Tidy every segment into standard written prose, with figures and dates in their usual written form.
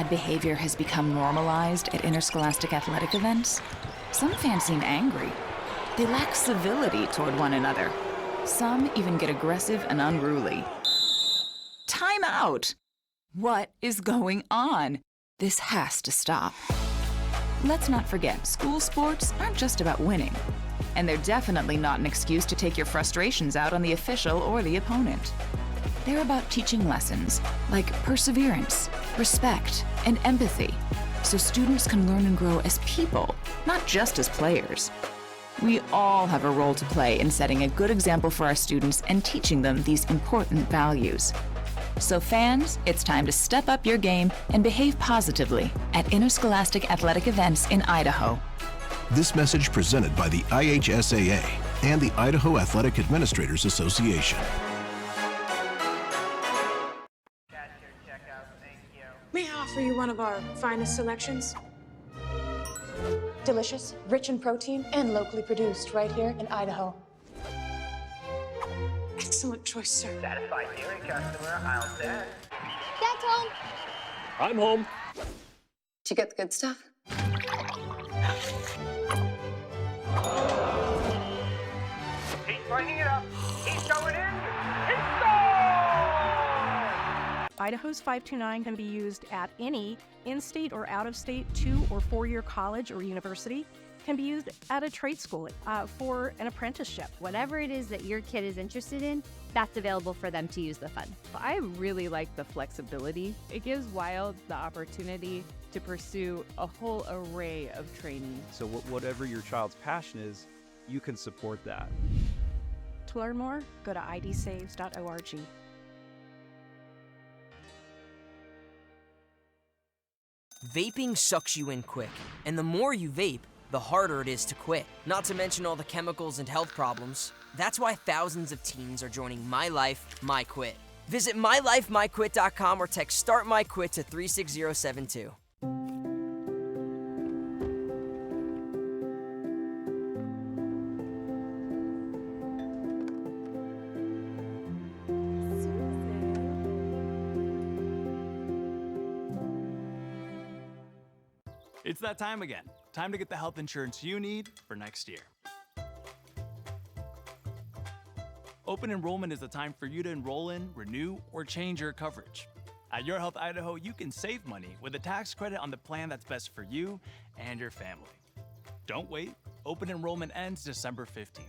bad behavior has become normalized at interscholastic athletic events, some fans seem angry. They lack civility toward one another. Some even get aggressive and unruly. Time out! What is going on? This has to stop. Let's not forget, school sports aren't just about winning. And they're definitely not an excuse to take your frustrations out on the official or the opponent. They're about teaching lessons like perseverance, respect, and empathy, so students can learn and grow as people, not just as players. We all have a role to play in setting a good example for our students and teaching them these important values. So fans, it's time to step up your game and behave positively at interscholastic athletic events in Idaho. This message presented by the IHSAA and the Idaho Athletic Administrators Association. May I offer you one of our finest selections? Delicious, rich in protein, and locally produced right here in Idaho. Excellent choice, sir. Satisfied dairy customer, aisle 10. Dad's home. I'm home. Did you get the good stuff? He's lining it up. He's going in. He's gone! Idaho's 529 can be used at any in-state or out-of-state 2- or 4-year college or university. Can be used at a trade school for an apprenticeship. Whatever it is that your kid is interested in, that's available for them to use the fund. I really like the flexibility. It gives Wild the opportunity to pursue a whole array of training. So whatever your child's passion is, you can support that. To learn more, go to idsaves.org. Vaping sucks you in quick, and the more you vape, the harder it is to quit. Not to mention all the chemicals and health problems. That's why thousands of teens are joining My Life, My Quit. Visit mylifemyquit.com or text Start My Quit to 36072. It's that time again. Time to get the health insurance you need for next year. Open enrollment is the time for you to enroll in, renew, or change your coverage. At Your Health Idaho, you can save money with a tax credit on the plan that's best for you and your family. Don't wait. Open enrollment ends December 15th.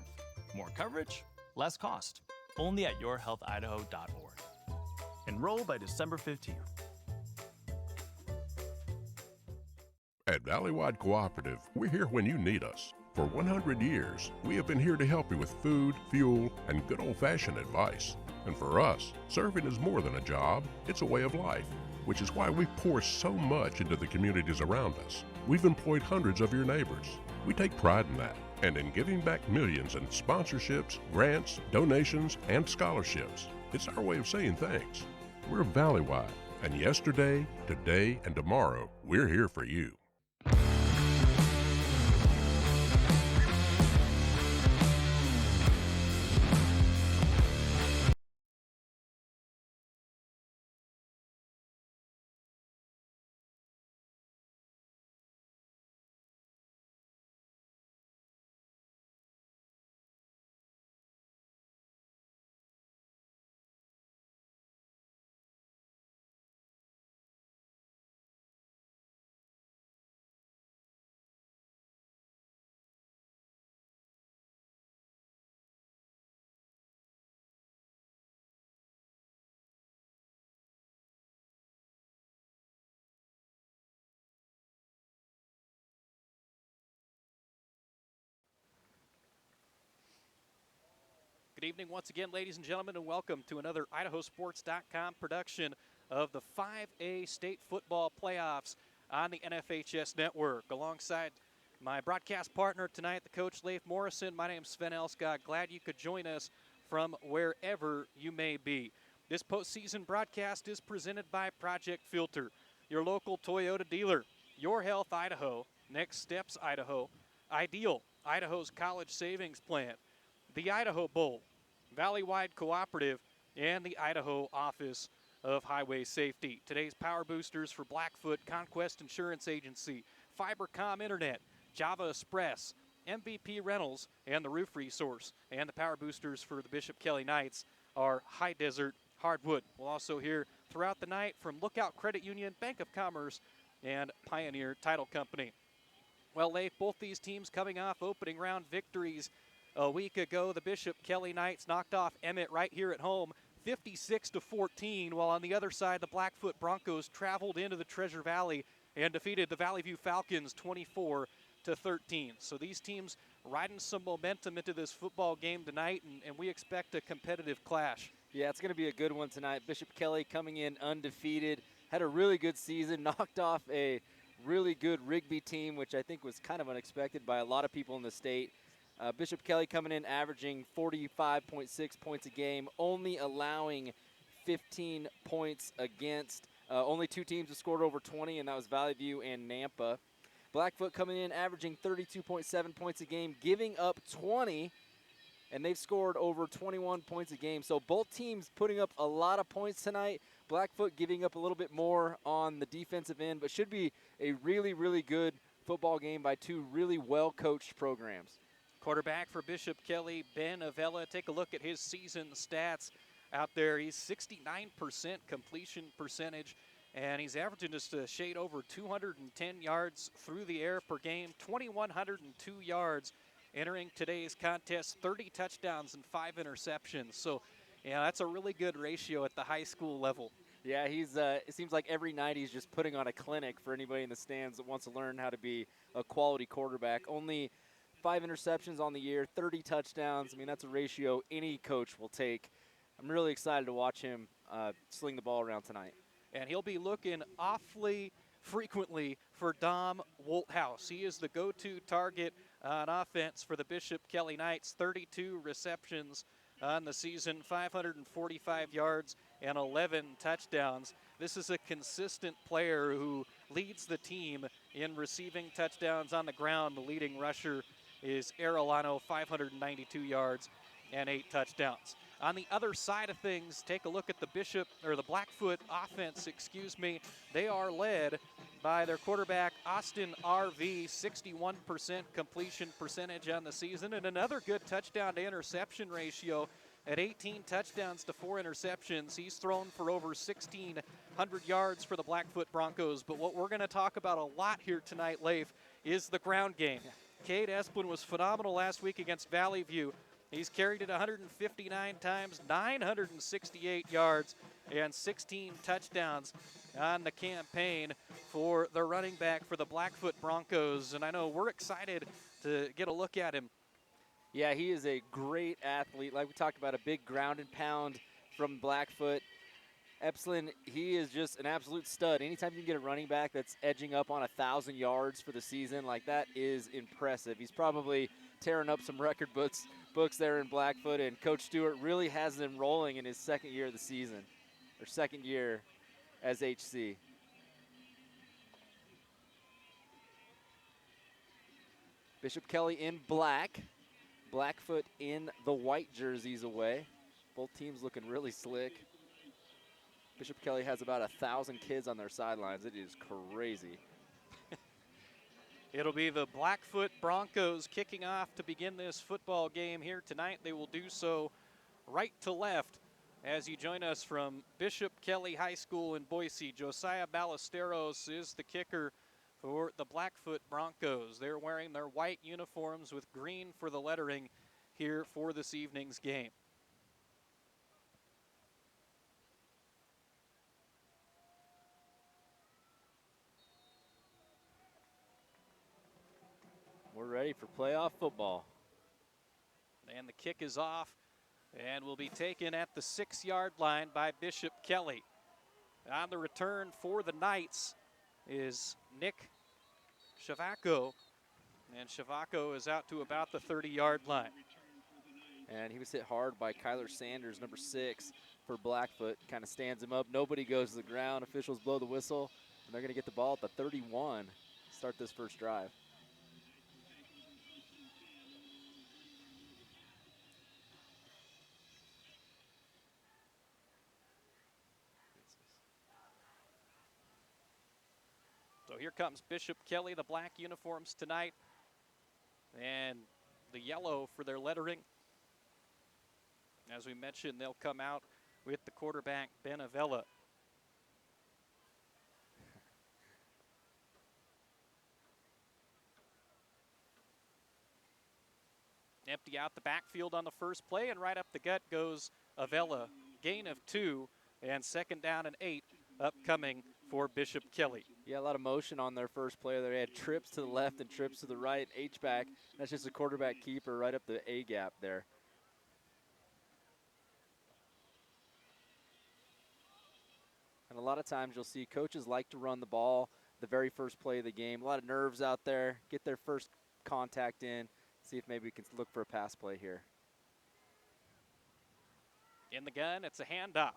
More coverage, less cost. Only at yourhealthidaho.org. Enroll by December 15th. At Valleywide Cooperative, we're here when you need us. For 100 years, we have been here to help you with food, fuel, and good old-fashioned advice. And for us, serving is more than a job, it's a way of life, which is why we pour so much into the communities around us. We've employed hundreds of your neighbors. We take pride in that, and in giving back millions in sponsorships, grants, donations, and scholarships. It's our way of saying thanks. We're Valleywide, and yesterday, today, and tomorrow, we're here for you. Good evening once again, ladies and gentlemen, and welcome to another IdahoSports.com production of the 5A State Football Playoffs on the NFHS Network. Alongside my broadcast partner tonight, the coach, Leif Morrison, my name's Sven Elskog. Glad you could join us from wherever you may be. This postseason broadcast is presented by Project Filter, your local Toyota dealer, Your Health Idaho, Next Steps Idaho, Ideal, Idaho's College Savings Plan, the Idaho Bowl, Valleywide Cooperative, and the Idaho Office of highway safety. Today's power boosters for Blackfoot, Conquest Insurance Agency, Fibercom Internet, Java Express, MVP Rentals, and the Roof Resource. And the power boosters for the Bishop Kelly Knights are High Desert Hardwood. We'll also hear throughout the night from Lookout Credit Union, Bank of Commerce, and Pioneer Title Company. Well, Leif, both these teams coming off opening round victories a week ago. The Bishop Kelly Knights knocked off Emmett right here at home, 56-14, while on the other side, the Blackfoot Broncos traveled into the Treasure Valley and defeated the Valley View Falcons 24-13. So these teams riding some momentum into this football game tonight, and we expect a competitive clash. Yeah, it's going to be a good one tonight. Bishop Kelly coming in undefeated, had a really good season, knocked off a really good Rigby team, which I think was kind of unexpected by a lot of people in the state. Bishop Kelly coming in averaging 45.6 points a game, only allowing 15 points against. Only two teams have scored over 20, and that was Valley View and Nampa. Blackfoot coming in averaging 32.7 points a game, giving up 20, and they've scored over 21 points a game. So both teams putting up a lot of points tonight. Blackfoot giving up a little bit more on the defensive end, but should be a really, really good football game by two really well-coached programs. Quarterback for Bishop Kelly, Ben Avella. Take a look at his season stats out there. He's 69% completion percentage, and he's averaging just a shade over 210 yards through the air per game, 2,102 yards entering today's contest, 30 touchdowns and 5 interceptions. So, yeah, that's a really good ratio at the high school level. Yeah, he's. It seems like every night he's just putting on a clinic for anybody in the stands that wants to learn how to be a quality quarterback. Only 5 interceptions on the year, 30 touchdowns. I mean, that's a ratio any coach will take. I'm really excited to watch him sling the ball around tonight. And he'll be looking awfully frequently for Dom Wolthouse. He is the go-to target on offense for the Bishop Kelly Knights. 32 receptions on the season, 545 yards and 11 touchdowns. This is a consistent player who leads the team in receiving touchdowns on the ground. The leading rusher is Arellano, 592 yards and 8 touchdowns. On the other side of things, take a look at the Blackfoot offense, They are led by their quarterback, Austin R.V., 61% completion percentage on the season, and another good touchdown to interception ratio at 18 touchdowns to 4 interceptions. He's thrown for over 1,600 yards for the Blackfoot Broncos. But what we're going to talk about a lot here tonight, Leif, is the ground game. Cade Esplin was phenomenal last week against Valley View. He's carried it 159 times, 968 yards, and 16 touchdowns on the campaign for the running back for the Blackfoot Broncos. And I know we're excited to get a look at him. Yeah, he is a great athlete. Like we talked about, a big ground and pound from Blackfoot. Esplin, he is just an absolute stud. Anytime you can get a running back that's edging up on 1,000 yards for the season, like that is impressive. He's probably tearing up some record books there in Blackfoot, and Coach Stewart really has them rolling in his second year of the season, or second year as HC. Bishop Kelly in black, Blackfoot in the white jerseys away. Both teams looking really slick. Bishop Kelly has about 1,000 kids on their sidelines. It is crazy. It'll be the Blackfoot Broncos kicking off to begin this football game here tonight. They will do so right to left as you join us from Bishop Kelly High School in Boise. Josiah Ballesteros is the kicker for the Blackfoot Broncos. They're wearing their white uniforms with green for the lettering here for this evening's game. We're ready for playoff football. And the kick is off and will be taken at the 6-yard line by Bishop Kelly. On the return for the Knights is Nick Shavako. And Shavako is out to about the 30-yard line. And he was hit hard by Kyler Sanders, number 6 for Blackfoot. Kind of stands him up. Nobody goes to the ground. Officials blow the whistle. And they're going to get the ball at the 31. Start this first drive. here comes Bishop Kelly, the black uniforms tonight, and the yellow for their lettering. As we mentioned, they'll come out with the quarterback, Ben Avella. Empty out the backfield on the first play, and right up the gut goes Avella. Gain of 2, and 2nd down and 8 upcoming for Bishop Kelly. Yeah, a lot of motion on their first play. They had trips to the left and trips to the right. H-back, that's just a quarterback keeper right up the A-gap there. And a lot of times you'll see coaches like to run the ball the very first play of the game. A lot of nerves out there. Get their first contact in. See if maybe we can look for a pass play here. In the gun, it's a handoff.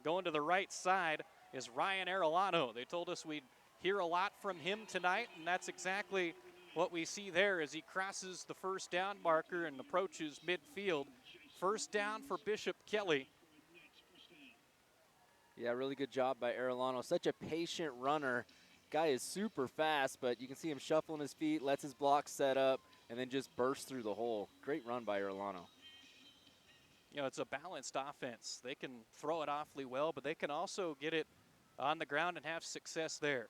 Going to the right side is Ryan Arellano. They told us we'd hear a lot from him tonight, and that's exactly what we see there as he crosses the first down marker and approaches midfield. First down for Bishop Kelly. Yeah, really good job by Arellano. Such a patient runner. Guy is super fast, but you can see him shuffling his feet, lets his blocks set up, and then just bursts through the hole. Great run by Arellano. You know, it's a balanced offense. They can throw it awfully well, but they can also get it on the ground and have success there.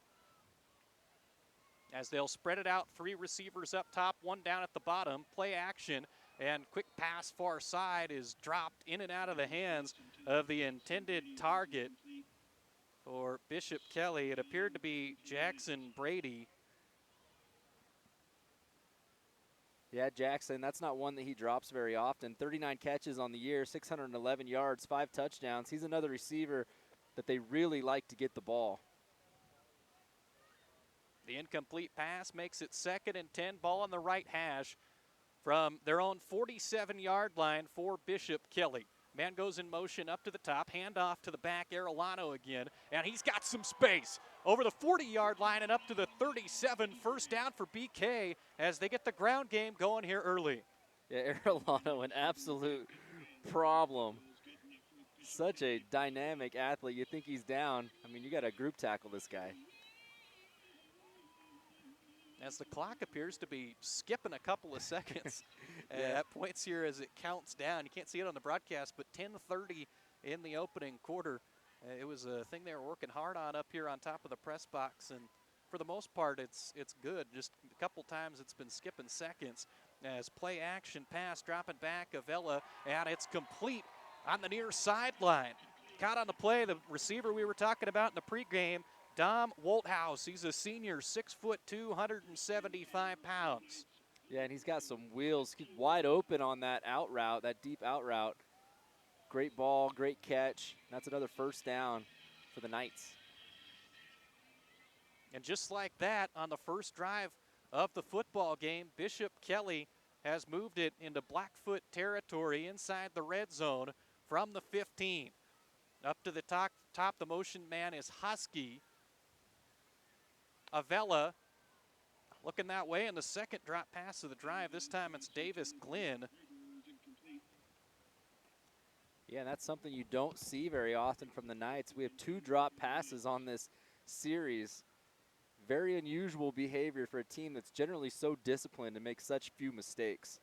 As they'll spread it out, 3 receivers up top, 1 down at the bottom, play action, and quick pass far side is dropped in and out of the hands of the intended target for Bishop Kelly. It appeared to be Jackson Brady. Yeah, Jackson, that's not one that he drops very often. 39 catches on the year, 611 yards, 5 touchdowns. He's another receiver that they really like to get the ball. The incomplete pass makes it 2nd and 10, ball on the right hash from their own 47-yard line for Bishop Kelly. Man goes in motion up to the top, handoff to the back, Arellano again, and he's got some space over the 40-yard line and up to the 37. First down for BK as they get the ground game going here early. Yeah, Arellano, an absolute problem. Such a dynamic athlete. You think he's down. I mean, you got to group tackle this guy. As the clock appears to be skipping a couple of seconds Yeah. at points here as it counts down. You can't see it on the broadcast, but 10:30 in the opening quarter. It was a thing they were working hard on up here on top of the press box, and for the most part, it's good. Just a couple times it's been skipping seconds as play action pass dropping back Avella, and it's complete on the near sideline. Caught on the play, the receiver we were talking about in the pregame, Dom Wolthouse. He's a senior, 6'2", 175 pounds. Yeah, and he's got some wheels. He's wide open on that out route, that deep out route. Great ball, great catch. That's another first down for the Knights. And just like that, on the first drive of the football game, Bishop Kelly has moved it into Blackfoot territory inside the red zone from the 15. Up to the top, the motion man is Husky. Avella looking that way, and the second drop pass of the drive. This time it's Davis Glenn. Yeah, that's something you don't see very often from the Knights. We have 2 drop passes on this series. Very unusual behavior for a team that's generally so disciplined and makes such few mistakes.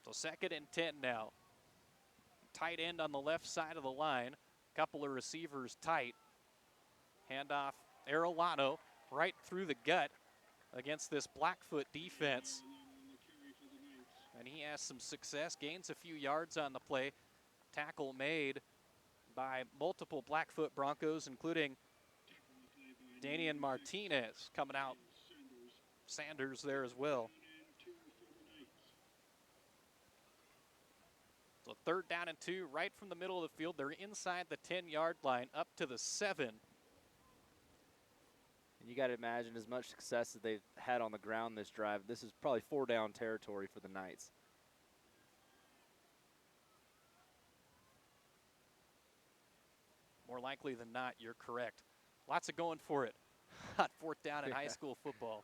So 2nd and 10 now. Tight end on the left side of the line. Couple of receivers tight. Handoff Arellano right through the gut against this Blackfoot defense. And he has some success, gains a few yards on the play. Tackle made by multiple Blackfoot Broncos, including Danian Martinez coming out. Sanders there as well. So 3rd down and 2, right from the middle of the field. They're inside the 10-yard line, up to the 7. And you got to imagine as much success as they've had on the ground this drive. This is probably 4-down territory for the Knights. More likely than not, you're correct. Lots of going for it on fourth down in high school football.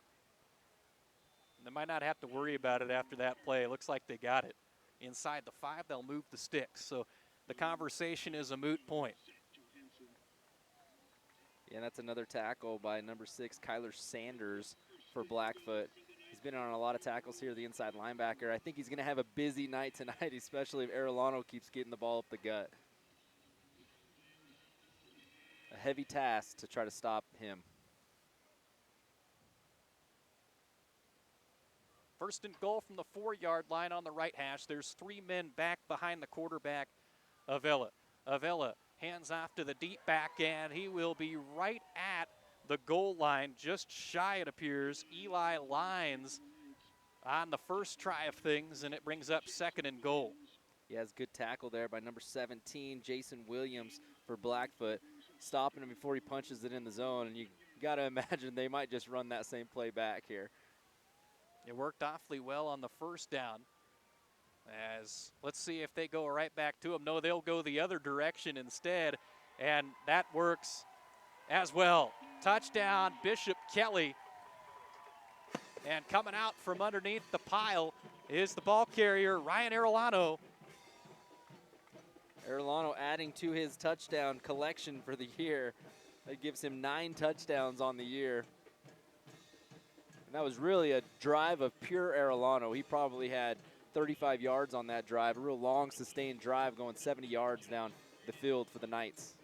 And they might not have to worry about it after that play. It looks like they got it. Inside the 5, they'll move the sticks. So the conversation is a moot point. Yeah, that's another tackle by number 6, Kyler Sanders for Blackfoot. He's been on a lot of tackles here, the inside linebacker. I think he's going to have a busy night tonight, especially if Arellano keeps getting the ball up the gut. A heavy task to try to stop him. First and goal from the 4-yard line on the right hash. There's 3 men back behind the quarterback, Avella. Avella hands off to the deep back, and he will be right at the goal line, just shy, it appears. Eli Lines on the first try of things, and it brings up 2nd and goal. He has good tackle there by number 17, Jason Williams for Blackfoot, stopping him before he punches it in the zone, and you got to imagine they might just run that same play back here. It worked awfully well on the first down. As let's see if they go right back to him. No, they'll go the other direction instead, and that works as well. Touchdown, Bishop Kelly. And coming out from underneath the pile is the ball carrier, Ryan Arellano. Arellano adding to his touchdown collection for the year. That gives him 9 touchdowns on the year. And that was really a drive of pure Arellano. He probably had 35 yards on that drive, a real long, sustained drive going 70 yards down the field for the Knights.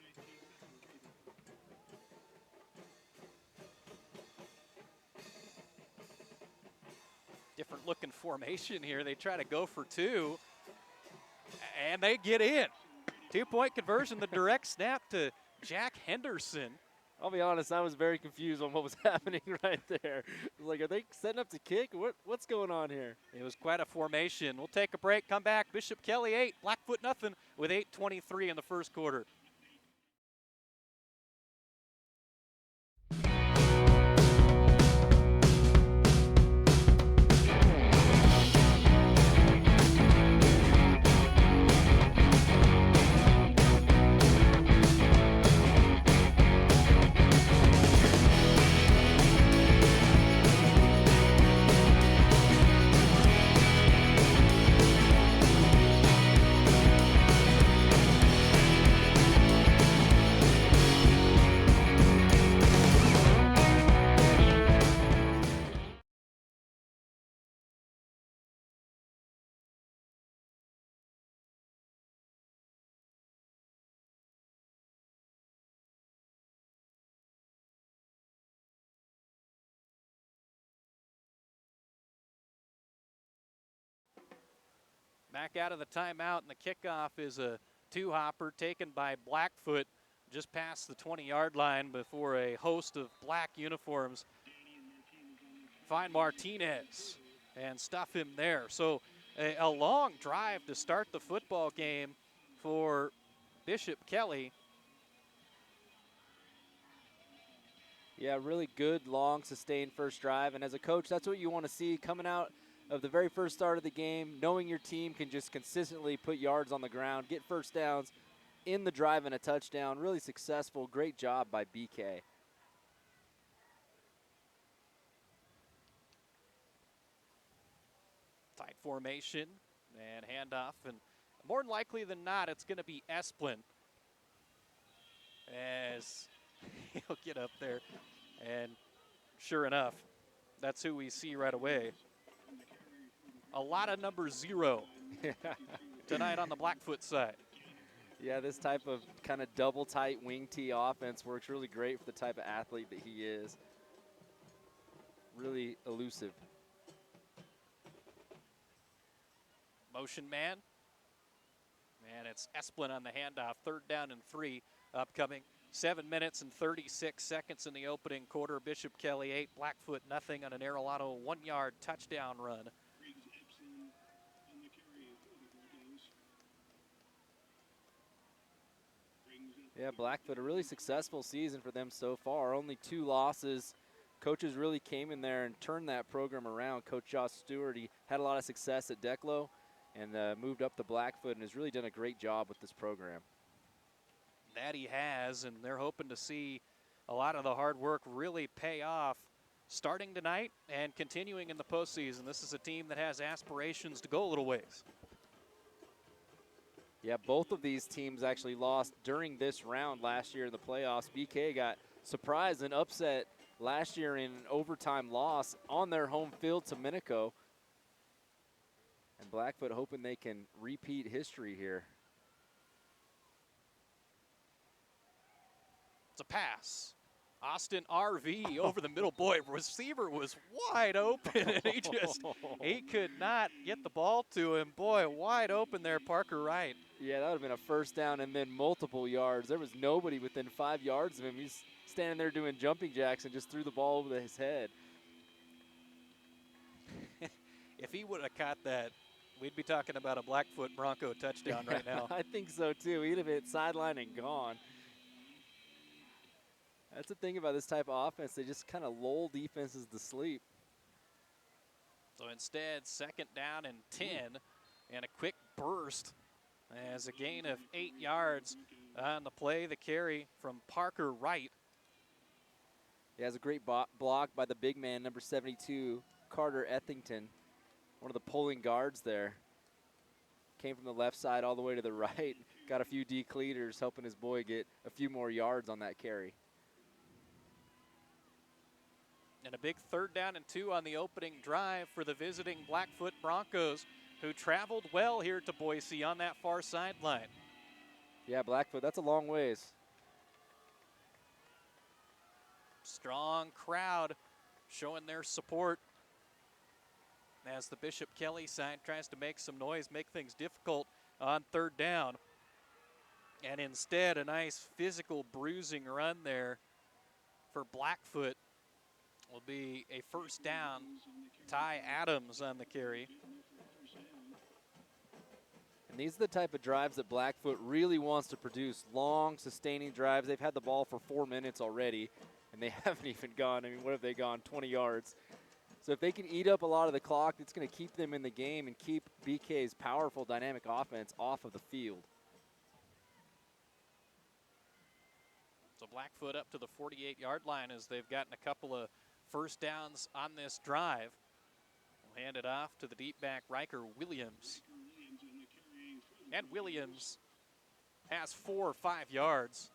Different looking formation here. They try to go for 2, and they get in. 2-point conversion, the direct snap to Jack Henderson. I'll be honest, I was very confused on what was happening right there. Like, are they setting up to kick? What's going on here? It was quite a formation. We'll take a break, come back. Bishop Kelly 8, Blackfoot nothing with 8:23 in the first quarter. Back out of the timeout, and the kickoff is a 2-hopper taken by Blackfoot just past the 20-yard line before a host of black uniforms find Martinez and stuff him there. So a long drive to start the football game for Bishop Kelly. Yeah, really good, long, sustained first drive. And as a coach, that's what you want to see coming out of the very first start of the game, knowing your team can just consistently put yards on the ground, get first downs in the drive and a touchdown. Really successful. Great job by BK. Tight formation and handoff. And more than likely than not, it's going to be Esplin as he'll get up there. And sure enough, that's who we see right away. A lot of number 0 tonight on the Blackfoot side. Yeah, this type of kind of double tight wing tee offense works really great for the type of athlete that he is. Really elusive. Motion man. And it's Esplin on the handoff. 3rd down and 3 upcoming. 7 minutes and 36 seconds in the opening quarter. Bishop Kelly 8, Blackfoot nothing on an Arellano 1-yard touchdown run. Yeah, Blackfoot, a really successful season for them so far. Only 2 losses. Coaches really came in there and turned that program around. Coach Josh Stewart, he had a lot of success at Declo and moved up to Blackfoot and has really done a great job with this program. That he has, and they're hoping to see a lot of the hard work really pay off starting tonight and continuing in the postseason. This is a team that has aspirations to go a little ways. Yeah, both of these teams actually lost during this round last year in the playoffs. BK got surprised and upset last year in an overtime loss on their home field to Minico. And Blackfoot hoping they can repeat history here. It's a pass. Austin RV over the middle. Boy, receiver was wide open, and he could not get the ball to him. Boy, wide open there, Parker Wright. Yeah, that would have been a first down and then multiple yards. There was nobody within 5 yards of him. He's standing there doing jumping jacks and just threw the ball over his head. If he would have caught that, we'd be talking about a Blackfoot Bronco touchdown right now. I think so, too. He'd have hit sideline and gone. That's the thing about this type of offense. They just kind of lull defenses to sleep. So instead, 2nd down and 10, and a quick burst as a gain of 8 yards on the play, the carry from Parker Wright. He has a great block by the big man, number 72, Carter Ethington, one of the pulling guards there. Came from the left side all the way to the right. Got a few decleaters helping his boy get a few more yards on that carry. And a big 3rd down and 2 on the opening drive for the visiting Blackfoot Broncos, who traveled well here to Boise on that far sideline. Yeah, Blackfoot, that's a long ways. Strong crowd showing their support as the Bishop Kelly side tries to make some noise, make things difficult on 3rd down. And instead, a nice physical bruising run there for Blackfoot will be a 1st down. Ty Adams on the carry. And these are the type of drives that Blackfoot really wants to produce. Long, sustaining drives. They've had the ball for 4 minutes already, and they haven't even gone. I mean, what have they gone? 20 yards. So if they can eat up a lot of the clock, it's going to keep them in the game and keep BK's powerful, dynamic offense off of the field. So Blackfoot up to the 48-yard line as they've gotten a couple of 1st downs on this drive. We'll hand it off to the deep back, Riker Williams. And Williams has 4 or 5 yards.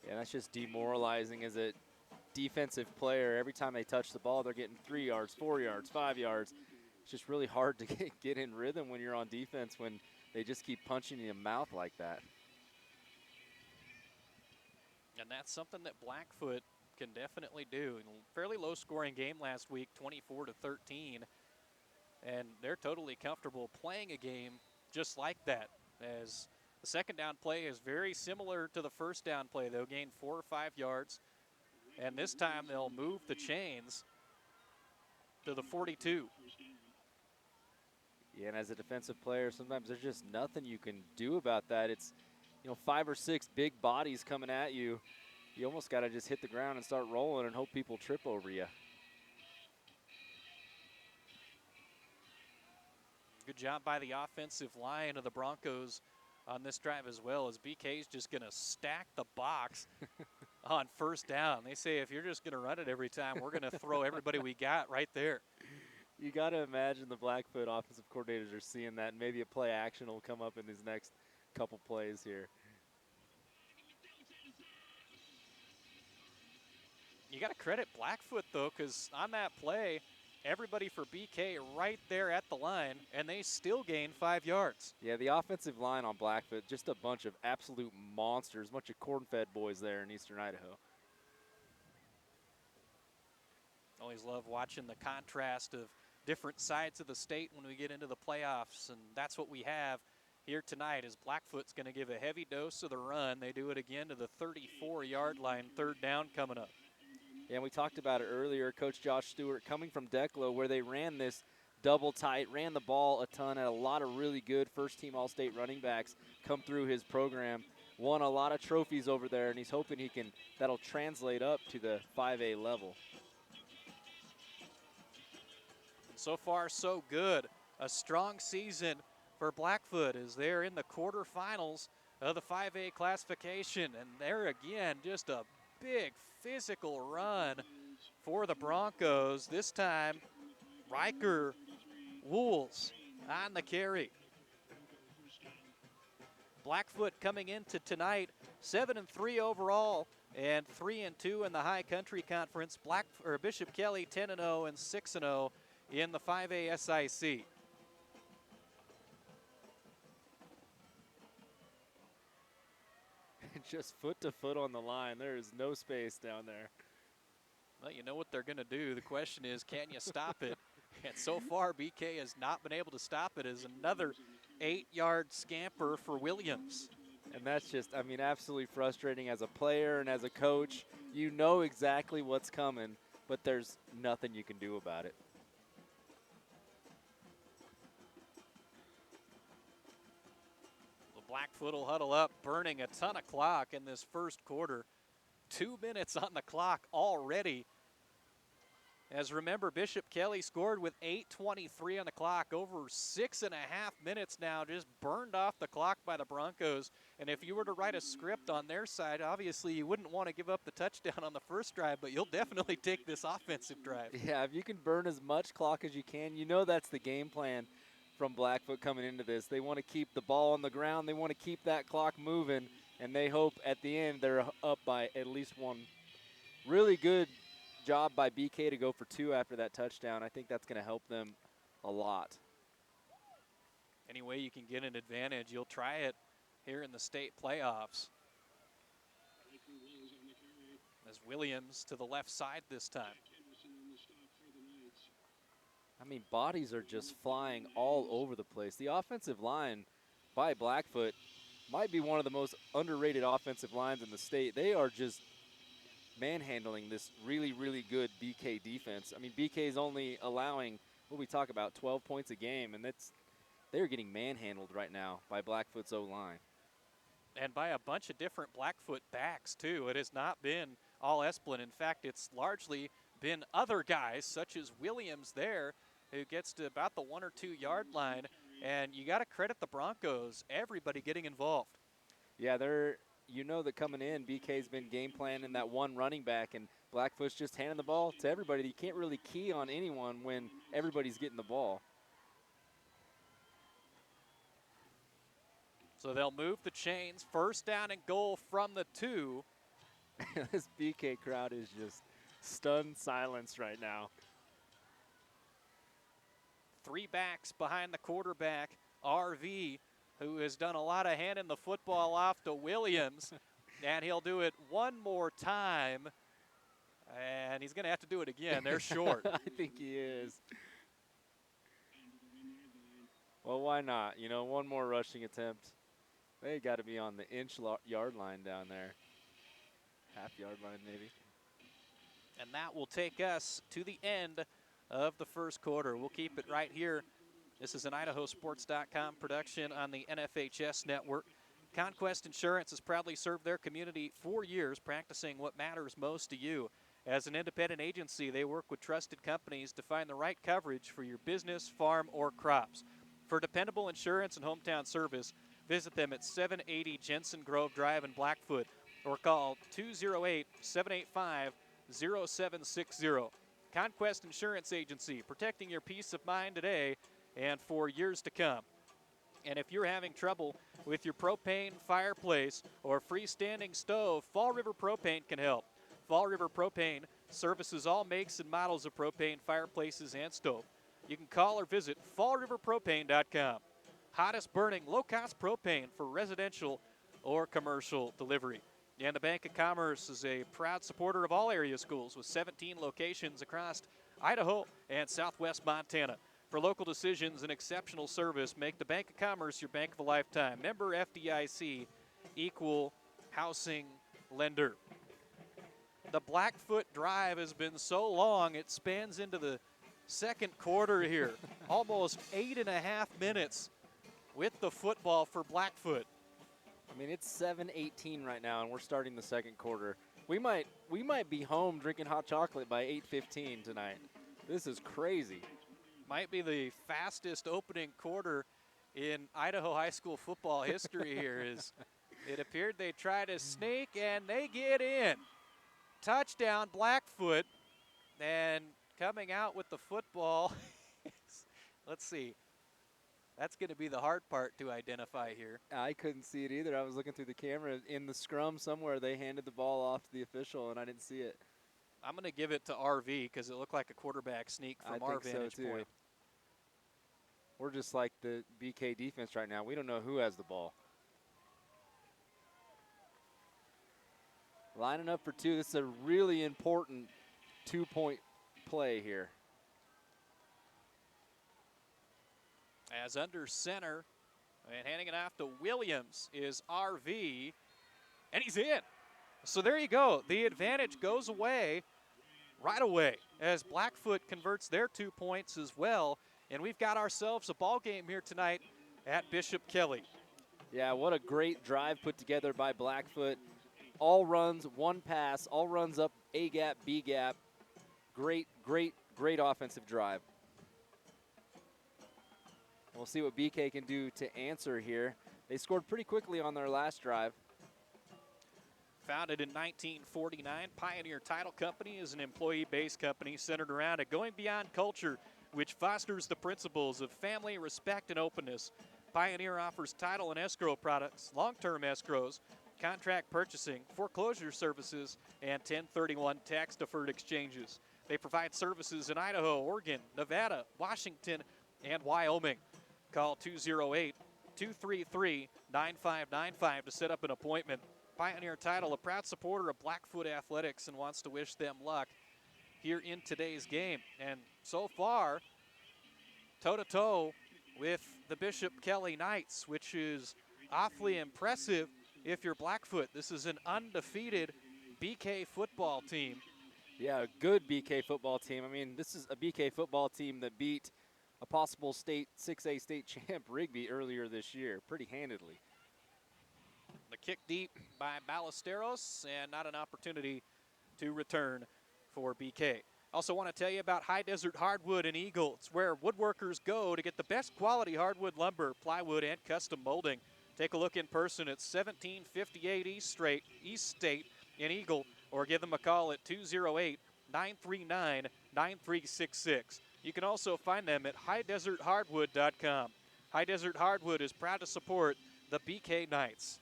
Yeah, that's just demoralizing as a defensive player. Every time they touch the ball, they're getting 3 yards, 4 yards, 5 yards. It's just really hard to get in rhythm when you're on defense when they just keep punching you in the mouth like that. And that's something that Blackfoot can definitely do. Fairly low scoring game last week, 24-13. And they're totally comfortable playing a game just like that, as the 2nd down play is very similar to the 1st down play. They'll gain 4 or 5 yards, and this time they'll move the chains to the 42. Yeah, and as a defensive player, sometimes there's just nothing you can do about that. It's, 5 or 6 big bodies coming at you. You almost got to just hit the ground and start rolling and hope people trip over you. Good job by the offensive line of the Broncos on this drive as well, as BK's just going to stack the box on 1st down. They say if you're just going to run it every time, we're going to throw everybody we got right there. You got to imagine the Blackfoot offensive coordinators are seeing that, and maybe a play action will come up in these next couple plays here. You got to credit Blackfoot, though, because on that play, everybody for BK right there at the line, and they still gain 5 yards. Yeah, the offensive line on Blackfoot, just a bunch of absolute monsters, bunch of corn-fed boys there in eastern Idaho. Always love watching the contrast of different sides of the state when we get into the playoffs, and that's what we have here tonight, is Blackfoot's going to give a heavy dose of the run. They do it again to the 34-yard line, 3rd down coming up. Yeah, and we talked about it earlier. Coach Josh Stewart coming from Declo, where they ran this double tight, ran the ball a ton, had a lot of really good first-team All-State running backs come through his program. Won a lot of trophies over there, and he's hoping that'll translate up to the 5A level. And so far, so good. A strong season for Blackfoot as they're in the quarterfinals of the 5A classification. And there again, just a big physical run for the Broncos. This time, Riker Wools on the carry. Blackfoot coming into tonight 7-3 overall and 3-2 in the High Country Conference. Bishop Kelly 10-0 and 6-0 in the 5A SIC. Just foot to foot on the line. There is no space down there. Well, you know what they're going to do. The question is, can you stop it? And so far, BK has not been able to stop it as another 8-yard scamper for Williams. And that's just, I mean, absolutely frustrating as a player and as a coach. You know exactly what's coming, but there's nothing you can do about it. Blackfoot will huddle up, burning a ton of clock in this first quarter. 2 minutes on the clock already. As remember, Bishop Kelly scored with 8:23 on the clock. Over 6.5 minutes now just burned off the clock by the Broncos. And if you were to write a script on their side, obviously you wouldn't want to give up the touchdown on the first drive, but you'll definitely take this offensive drive. Yeah, if you can burn as much clock as you can, you know that's the game plan from Blackfoot coming into this. They want to keep the ball on the ground. They want to keep that clock moving, and they hope at the end they're up by at least one. Really good job by BK to go for 2 after that touchdown. I think that's going to help them a lot. Any way you can get an advantage, you'll try it here in the state playoffs. As Williams to the left side this time. I mean, bodies are just flying all over the place. The offensive line by Blackfoot might be one of the most underrated offensive lines in the state. They are just manhandling this really, really good BK defense. I mean, BK is only allowing, what we talk about, 12 points a game, and they're getting manhandled right now by Blackfoot's O-line. And by a bunch of different Blackfoot backs, too. It has not been all Esplin. In fact, it's largely been other guys, such as Williams there, who gets to about the 1 or 2 yard line. And you got to credit the Broncos, everybody getting involved. Yeah, you know that coming in, BK's been game planning that one running back, and Blackfoot's just handing the ball to everybody. You can't really key on anyone when everybody's getting the ball. So they'll move the chains. First down and goal from the 2. This BK crowd is just stunned silence right now. 3 backs behind the quarterback, RV, who has done a lot of handing the football off to Williams. And he'll do it one more time. And he's going to have to do it again. They're short. I think he is. Well, why not? You know, one more rushing attempt. They got to be on the yard line down there. Half yard line, maybe. And that will take us to the end of the first quarter. We'll keep it right here. This is an IdahoSports.com production on the NFHS network. Conquest Insurance has proudly served their community for years, practicing what matters most to you. As an independent agency, they work with trusted companies to find the right coverage for your business, farm, or crops. For dependable insurance and hometown service, visit them at 780 Jensen Grove Drive in Blackfoot or call 208-785-0760. Conquest Insurance Agency, protecting your peace of mind today and for years to come. And if you're having trouble with your propane fireplace or freestanding stove, Fall River Propane can help. Fall River Propane services all makes and models of propane fireplaces and stove. You can call or visit fallriverpropane.com. Hottest burning low-cost propane for residential or commercial delivery. And the Bank of Commerce is a proud supporter of all area schools with 17 locations across Idaho and southwest Montana. For local decisions and exceptional service, make the Bank of Commerce your bank of a lifetime. Member FDIC, equal housing lender. The Blackfoot drive has been so long, it spans into the second quarter here. Almost 8.5 minutes with the football for Blackfoot. I mean, it's 7:18 right now, and we're starting the second quarter. We might be home drinking hot chocolate by 8:15 tonight. This is crazy. Might be the fastest opening quarter in Idaho high school football history here. Is It appeared they tried to sneak, and they get in. Touchdown, Blackfoot. And coming out with the football, let's see. That's going to be the hard part to identify here. I couldn't see it either. I was looking through the camera. In the scrum somewhere, they handed the ball off to the official, and I didn't see it. I'm going to give it to RV because it looked like a quarterback sneak from our vantage point. We're just like the BK defense right now. We don't know who has the ball. Lining up for two. This is a really important 2-point play here. As under center and handing it off to Williams is RV, and he's in. So there you go. The advantage goes away right away as Blackfoot converts their 2 points as well. And we've got ourselves a ball game here tonight at Bishop Kelly. Yeah, what a great drive put together by Blackfoot. All runs, one pass, all runs up A gap, B gap. Great, great, great offensive drive. We'll see what BK can do to answer here. They scored pretty quickly on their last drive. Founded in 1949, Pioneer Title Company is an employee-based company centered around a going beyond culture which fosters the principles of family, respect, and openness. Pioneer offers title and escrow products, long-term escrows, contract purchasing, foreclosure services, and 1031 tax-deferred exchanges. They provide services in Idaho, Oregon, Nevada, Washington, and Wyoming. Call 208-233-9595 to set up an appointment. Pioneer Title, a proud supporter of Blackfoot Athletics, and wants to wish them luck here in today's game. And so far, toe-to-toe with the Bishop Kelly Knights, which is awfully impressive if you're Blackfoot. This is an undefeated BK football team. Yeah, a good BK football team. I mean, this is a BK football team that beat a possible state 6A state champ Rigby earlier this year, pretty handedly. The kick deep by Ballesteros, and not an opportunity to return for BK. Also want to tell you about High Desert Hardwood in Eagle. It's where woodworkers go to get the best quality hardwood lumber, plywood, and custom molding. Take a look in person at 1758 East State in Eagle, or give them a call at 208-939-9366. You can also find them at highdeserthardwood.com. High Desert Hardwood is proud to support the BK Knights.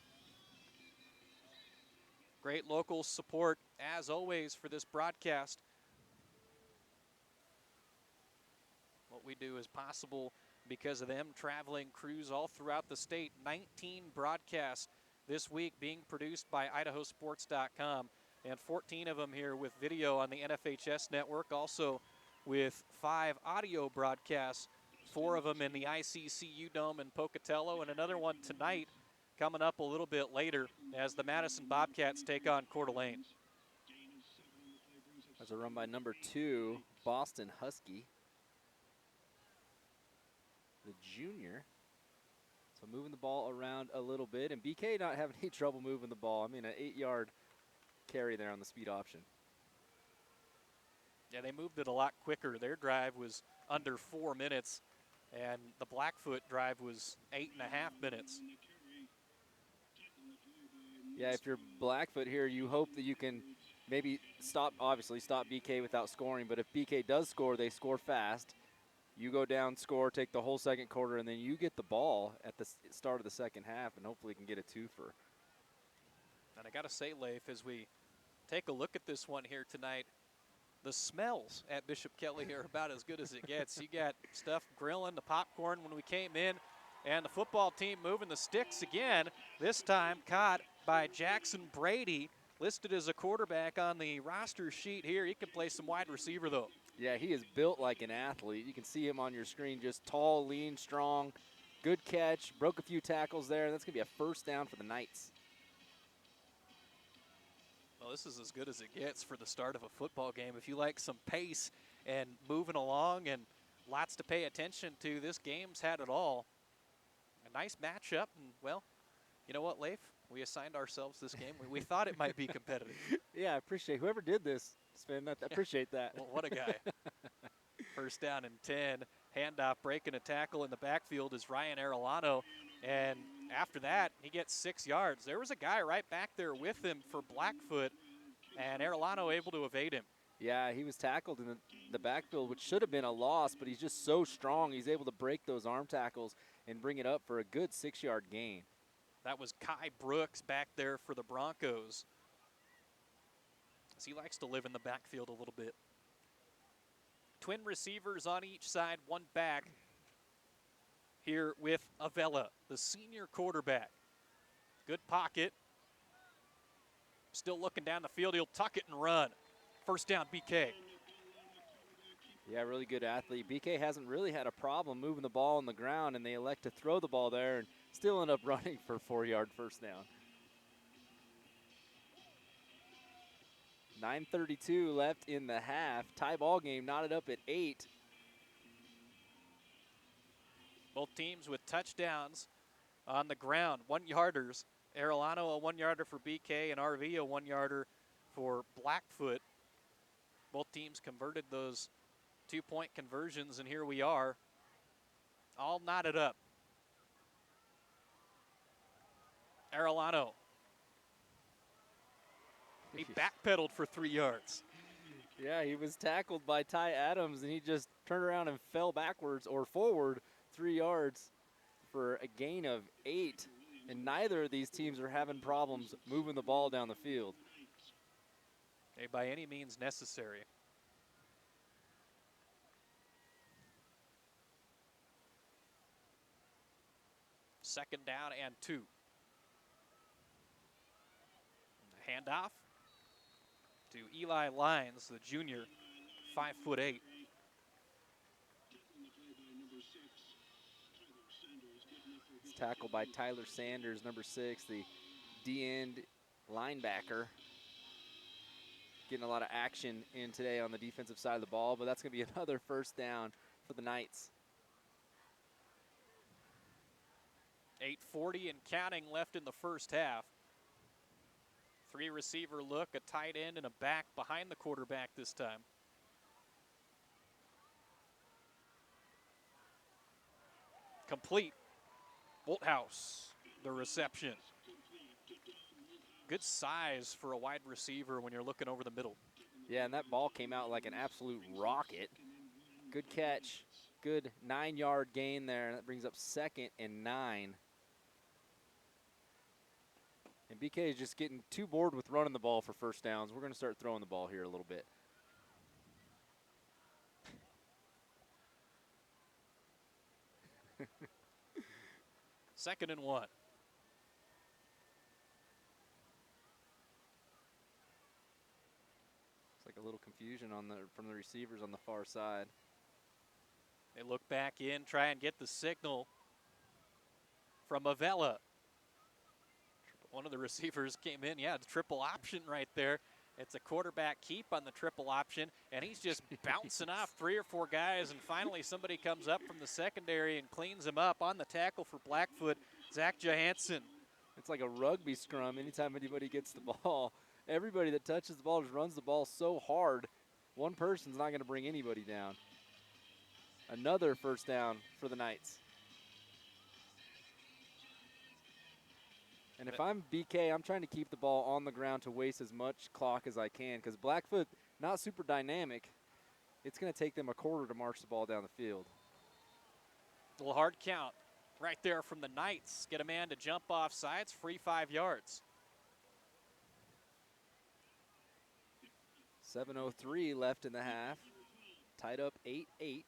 Great local support, as always, for this broadcast. What we do is possible because of them. Traveling crews all throughout the state. 19 broadcasts this week being produced by IdahoSports.com, and 14 of them here with video on the NFHS network, also with 5 audio broadcasts, 4 of them in the ICCU Dome in Pocatello, and another one tonight coming up a little bit later as the Madison Bobcats take on Coeur d'Alene. That's a run by number 2, Boston Husky, the junior. So moving the ball around a little bit, and BK not having any trouble moving the ball. I mean, an 8-yard carry there on the speed option. Yeah, they moved it a lot quicker. Their drive was under 4 minutes, and the Blackfoot drive was 8.5 minutes. Yeah, if you're Blackfoot here, you hope that you can maybe stop BK without scoring. But if BK does score, they score fast. You go down, score, take the whole second quarter, and then you get the ball at the start of the second half, and hopefully can get a twofer. And I got to say, Leif, as we take a look at this one here tonight, the smells at Bishop Kelly are about as good as it gets. You got stuff grilling, the popcorn when we came in, and the football team moving the sticks again, this time caught by Jackson Brady, listed as a quarterback on the roster sheet here. He can play some wide receiver, though. Yeah, he is built like an athlete. You can see him on your screen, just tall, lean, strong, good catch, broke a few tackles there. That's going to be a first down for the Knights. Well, this is as good as it gets for the start of a football game. If you like some pace and moving along and lots to pay attention to, this game's had it all. A nice matchup, and, well, you know what, Leif? We assigned ourselves this game. We thought it might be competitive. Yeah, I appreciate whoever did this, Sven. I appreciate that. Well, what a guy. First down and 10. Handoff, breaking a tackle in the backfield is Ryan Arellano. And After that, he gets 6 yards. There was a guy right back there with him for Blackfoot, and Arellano able to evade him. Yeah, he was tackled in the backfield, which should have been a loss, but he's just so strong. He's able to break those arm tackles and bring it up for a good 6-yard gain. That was Kai Brooks back there for the Broncos, as he likes to live in the backfield a little bit. Twin receivers on each side, one back here with Avella, the senior quarterback. Good pocket. Still looking down the field. He'll tuck it and run. First down, BK. Yeah, really good athlete. BK hasn't really had a problem moving the ball on the ground, and they elect to throw the ball there and still end up running for a 4-yard first down. 9:32 left in the half. Tie ball game, knotted up at 8. Both teams with touchdowns on the ground, 1-yarders. Arellano a 1-yarder for BK, and RV a 1-yarder for Blackfoot. Both teams converted those 2-point conversions, and here we are, all knotted up. Arellano. He backpedaled for 3 yards. Yeah, he was tackled by Ty Adams, and he just turned around and fell backwards or forward 3 yards for a gain of 8. And neither of these teams are having problems moving the ball down the field. Hey, by any means necessary. Second down and 2. And the handoff to Eli Lyons, the junior, 5'8". It's tackled by Tyler Sanders, number 6, the D-end linebacker. Getting a lot of action in today on the defensive side of the ball, but that's going to be another first down for the Knights. 8:40 and counting left in the first half. 3 receiver look, a tight end and a back behind the quarterback this time. Complete. Bolthouse, the reception. Good size for a wide receiver when you're looking over the middle. Yeah, and that ball came out like an absolute rocket. Good catch. Good 9-yard gain there, and that brings up 2nd and 9. And BK is just getting too bored with running the ball for first downs. We're going to start throwing the ball here a little bit. Second and 1. It's like a little confusion from the receivers on the far side. They look back in, try and get the signal from Avella. One of the receivers came in, yeah, the triple option right there. It's a quarterback keep on the triple option, and he's just bouncing off 3 or 4 guys, and finally somebody comes up from the secondary and cleans him up on the tackle for Blackfoot, Zach Johansson. It's like a rugby scrum anytime anybody gets the ball. Everybody that touches the ball just runs the ball so hard, one person's not going to bring anybody down. Another first down for the Knights. And if I'm BK, I'm trying to keep the ball on the ground to waste as much clock as I can, because Blackfoot, not super dynamic. It's going to take them a quarter to march the ball down the field. A little hard count right there from the Knights. Get a man to jump off sides, free 5 yards. 7:03 left in the half. Tied up 8-8.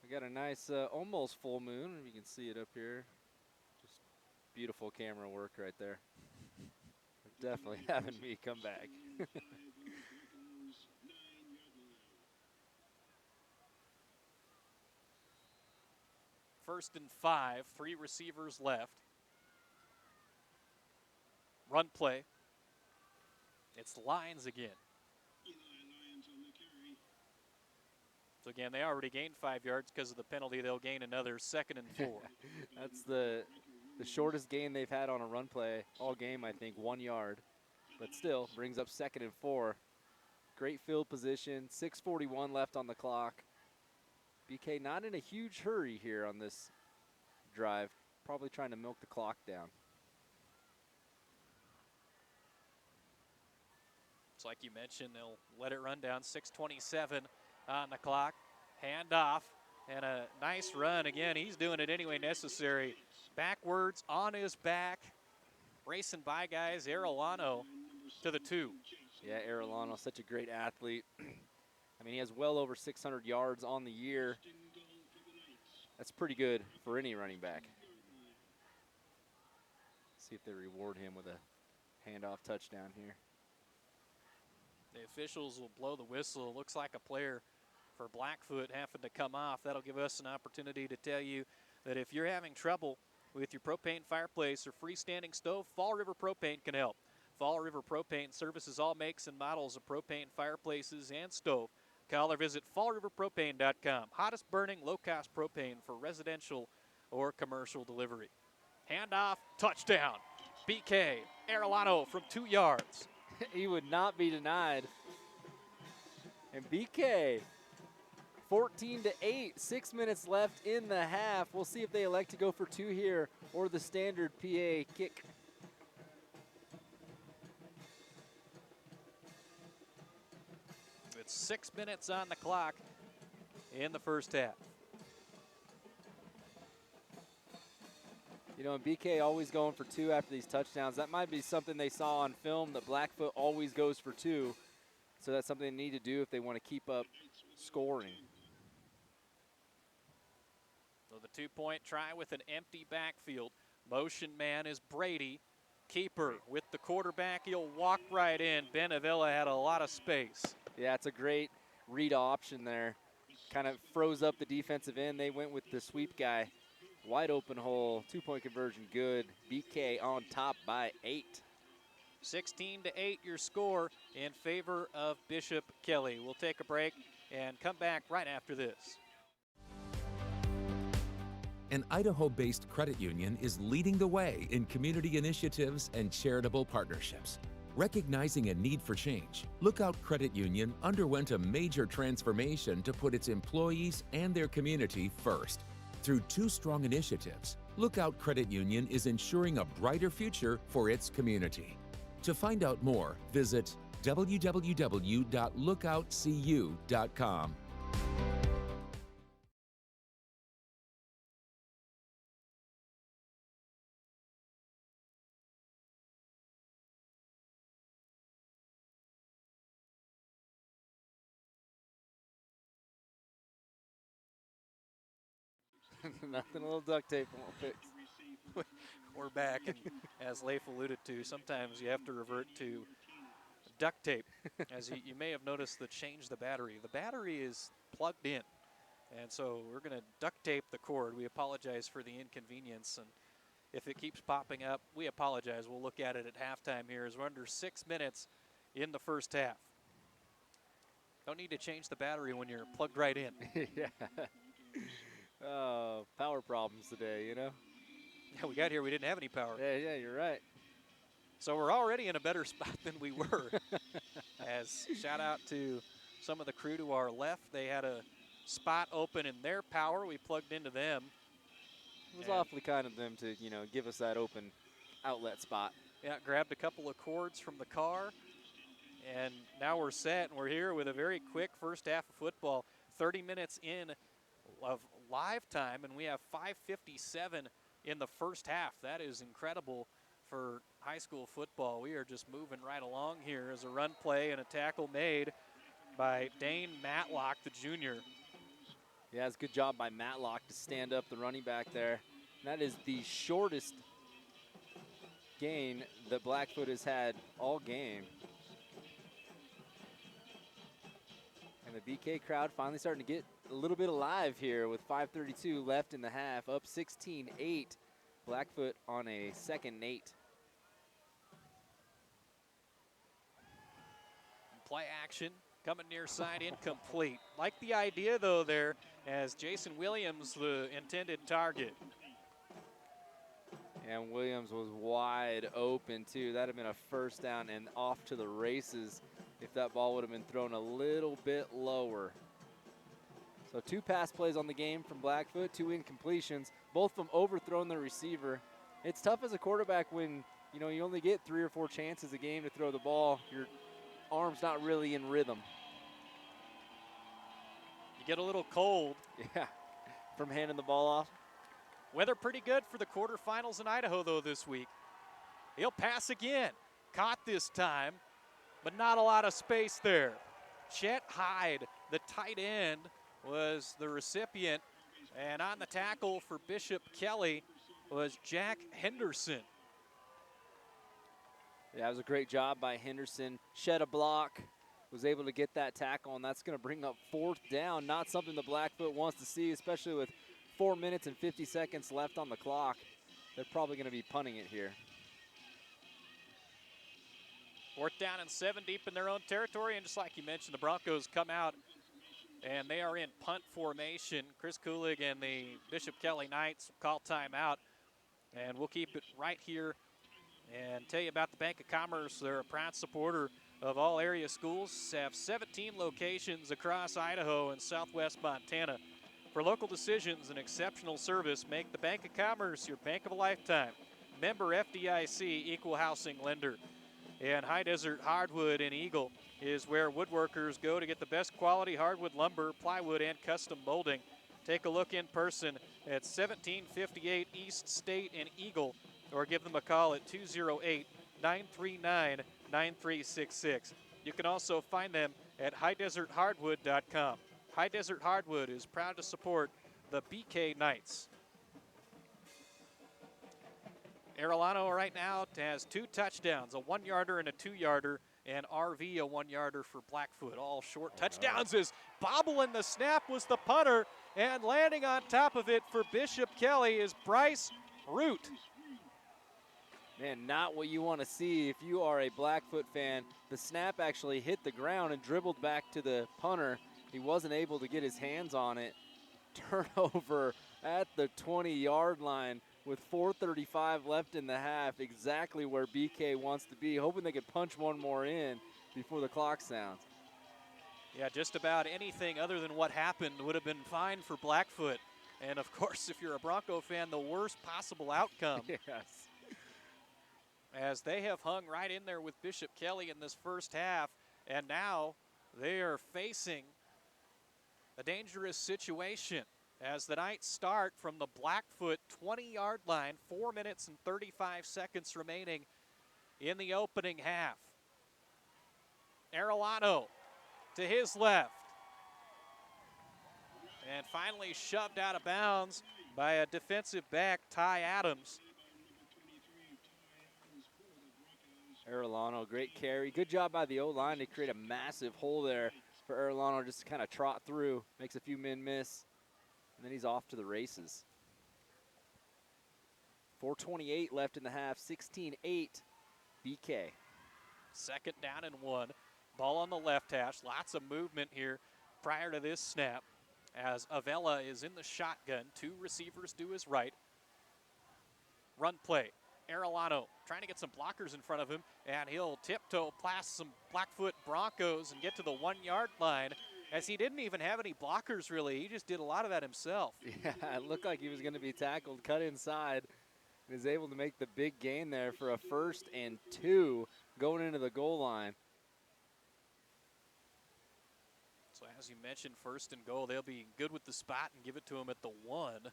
We got a nice, almost full moon. If you can see it up here. Just beautiful camera work right there. Definitely having me come back. First and 5, 3 receivers left. Run play. It's Lyons again. So again, they already gained 5 yards because of the penalty. They'll gain another 2nd and 4. That's the shortest gain they've had on a run play all game, I think, 1 yard. But still, brings up 2nd and 4. Great field position, 6:41 left on the clock. BK not in a huge hurry here on this drive, probably trying to milk the clock down. It's like you mentioned, they'll let it run down. 6:27 on the clock. Hand off and a nice run. Again, he's doing it any way necessary. Backwards on his back, racing by guys. Arellano to the 2. Yeah, Arellano, such a great athlete. I mean, he has well over 600 yards on the year. That's pretty good for any running back. See if they reward him with a handoff touchdown here. The officials will blow the whistle. Looks like a player for Blackfoot having to come off. That'll give us an opportunity to tell you that if you're having trouble with your propane fireplace or freestanding stove, Fall River Propane can help. Fall River Propane services all makes and models of propane fireplaces and stove. Call or visit fallriverpropane.com. Hottest burning, low-cost propane for residential or commercial delivery. Handoff, touchdown. BK Arellano from 2 yards. He would not be denied. And BK, 14-8, 6 minutes left in the half. We'll see if they elect to go for 2 here or the standard PA kick. It's 6 minutes on the clock in the first half. You know, and BK always going for 2 after these touchdowns. That might be something they saw on film, that Blackfoot always goes for 2. So that's something they need to do if they want to keep up scoring. So the 2-point try with an empty backfield. Motion man is Brady. Keeper with the quarterback. He'll walk right in. Ben Avila had a lot of space. Yeah, it's a great read option there. Kind of froze up the defensive end. They went with the sweep guy. Wide open hole, 2-point conversion, good. BK on top by 8. 16-8 your score in favor of Bishop Kelly. We'll take a break and come back right after this. An Idaho-based credit union is leading the way in community initiatives and charitable partnerships. Recognizing a need for change, Lookout Credit Union underwent a major transformation to put its employees and their community first. Through 2 strong initiatives, Lookout Credit Union is ensuring a brighter future for its community. To find out more, visit www.lookoutcu.com. Nothing a little duct tape won't fix. We're back, and as Leif alluded to, sometimes you have to revert to duct tape. As you may have noticed, change the battery. The battery is plugged in, and so we're going to duct tape the cord. We apologize for the inconvenience, and if it keeps popping up, we apologize. We'll look at it at halftime here as we're under 6 minutes in the first half. Don't need to change the battery when you're plugged right in. Yeah. Oh, power problems today, you know? Yeah, we got here, we didn't have any power. Yeah, you're right. So we're already in a better spot than we were. As shout out to some of the crew to our left. They had a spot open in their power. We plugged into them. It was awfully kind of them to, you know, give us that open outlet spot. Yeah, grabbed a couple of cords from the car. And now we're set, and we're here with a very quick first half of football. 30 minutes in of live time, and we have 5:57 in the first half. That is incredible for high school football. We are just moving right along here as a run play and a tackle made by Dane Matlock, the junior. Yeah, it's a good job by Matlock to stand up the running back there. And that is the shortest gain that Blackfoot has had all game. And the BK crowd finally starting to get a little bit alive here with 5:32 left in the half, up 16-8. Blackfoot on a 2nd and 8. Play action, coming near side, incomplete. Like the idea, though, there, as Jason Williams, the intended target. And Williams was wide open, too. That would have been a first down and off to the races if that ball would have been thrown a little bit lower. So 2 pass plays on the game from Blackfoot, 2 incompletions, both of them overthrown the receiver. It's tough as a quarterback when, you know, you only get 3 or 4 chances a game to throw the ball. Your arm's not really in rhythm. You get a little cold. Yeah, from handing the ball off. Weather pretty good for the quarterfinals in Idaho, though, this week. He'll pass again. Caught this time, but not a lot of space there. Chet Hyde, the tight end, was the recipient. And on the tackle for Bishop Kelly was Jack Henderson. Yeah, it was a great job by Henderson. Shed a block, was able to get that tackle, and that's going to bring up 4th down. Not something the Blackfoot wants to see, especially with 4 minutes and 50 seconds left on the clock. They're probably going to be punting it here. 4th down and 7 deep in their own territory. And just like you mentioned, the Broncos come out and they are in punt formation. Chris Kulig and the Bishop Kelly Knights call timeout. And we'll keep it right here and tell you about the Bank of Commerce. They're a proud supporter of all area schools. Have 17 locations across Idaho and southwest Montana. For local decisions and exceptional service, make the Bank of Commerce your bank of a lifetime. Member FDIC, equal housing lender. And High Desert Hardwood in Eagle is where woodworkers go to get the best quality hardwood lumber, plywood, and custom molding. Take a look in person at 1758 East State in Eagle, or give them a call at 208-939-9366. You can also find them at highdeserthardwood.com. High Desert Hardwood is proud to support the BK Knights. Arellano right now has 2 touchdowns, a 1-yarder and a 2-yarder, and RV a 1-yarder for Blackfoot. All short touchdowns as bobbling the snap was the punter, and landing on top of it for Bishop Kelly is Bryce Root. Man, not what you want to see if you are a Blackfoot fan. The snap actually hit the ground and dribbled back to the punter. He wasn't able to get his hands on it. Turnover at the 20-yard line with 4:35 left in the half, exactly where BK wants to be, hoping they could punch one more in before the clock sounds. Yeah, just about anything other than what happened would have been fine for Blackfoot. And, of course, if you're a Bronco fan, the worst possible outcome. Yes. As they have hung right in there with Bishop Kelly in this first half, and now they are facing a dangerous situation as the Knights start from the Blackfoot 20-yard line, 4 minutes and 35 seconds remaining in the opening half. Arellano to his left. And finally shoved out of bounds by a defensive back, Ty Adams. Arellano, great carry. Good job by the O-line to create a massive hole there for Arellano just to kind of trot through. Makes a few men miss, and then he's off to the races. 4:28 left in the half, 16-8 BK. 2nd down and 1. Ball on the left hash. Lots of movement here prior to this snap as Avella is in the shotgun. 2 receivers to his right. Run play. Arellano trying to get some blockers in front of him, and he'll tiptoe past some Blackfoot Broncos and get to the 1-yard line, as he didn't even have any blockers really. He just did a lot of that himself. Yeah, it looked like he was going to be tackled, cut inside, and is able to make the big gain there for a 1st and 2 going into the goal line. So as you mentioned, 1st and goal, they'll be good with the spot and give it to him at the 1.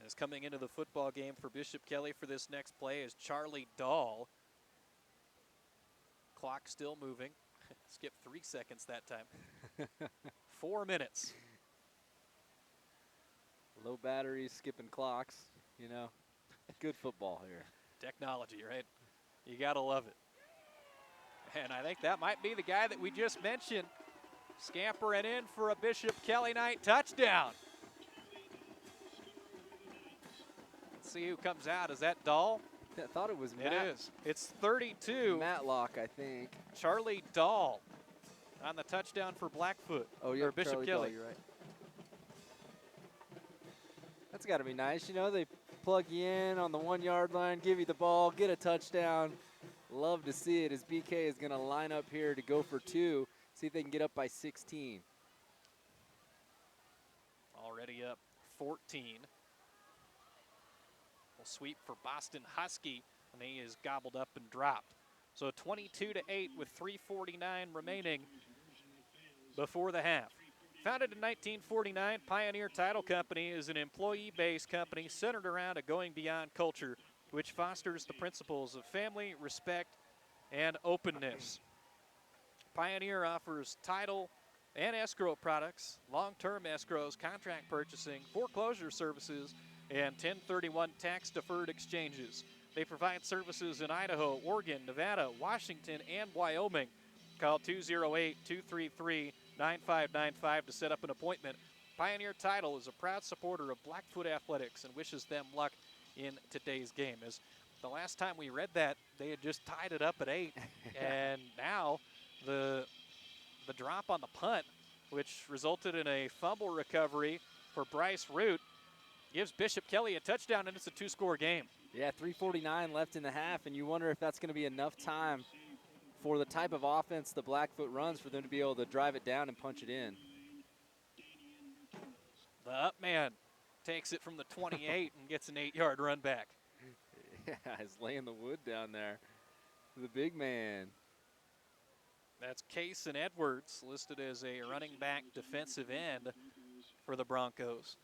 As coming into the football game for Bishop Kelly for this next play is Charlie Dahl. Clock still moving. Skip 3 seconds that time. 4 minutes. Low batteries, skipping clocks, you know. Good football here. Technology, right? You gotta love it. And I think that might be the guy that we just mentioned. Scampering in for a Bishop Kelly Knight touchdown. Let's see who comes out. Is that Dahl? I thought it was Matt. It is. It's 32. Matlock, I think. Charlie Dahl on the touchdown for Blackfoot. Oh, you're Bishop Charlie Kelly. Dahl, you're right. That's got to be nice. You know, they plug you in on the 1-yard line, give you the ball, get a touchdown. Love to see it as BK is going to line up here to go for 2, see if they can get up by 16. already up 14. Will sweep for Boston Husky, and he is gobbled up and dropped. So 22-8 with 3:49 remaining before the half. Founded in 1949, Pioneer Title Company is an employee-based company centered around a going beyond culture, which fosters the principles of family, respect, and openness. Pioneer offers title and escrow products, long-term escrows, contract purchasing, foreclosure services, and 1031 tax-deferred exchanges. They provide services in Idaho, Oregon, Nevada, Washington, and Wyoming. Call 208-233-9595 to set up an appointment. Pioneer Title is a proud supporter of Blackfoot athletics and wishes them luck in today's game. As the last time we read that, they had just tied it up at 8, and now the drop on the punt, which resulted in a fumble recovery for Bryce Root, gives Bishop Kelly a touchdown, and it's a 2-score game. Yeah, 3:49 left in the half, and you wonder if that's going to be enough time for the type of offense the Blackfoot runs for them to be able to drive it down and punch it in. The up man takes it from the 28 and gets an 8-yard run back. Yeah, he's laying the wood down there. The big man. That's Cason Edwards, listed as a running back defensive end for the Broncos.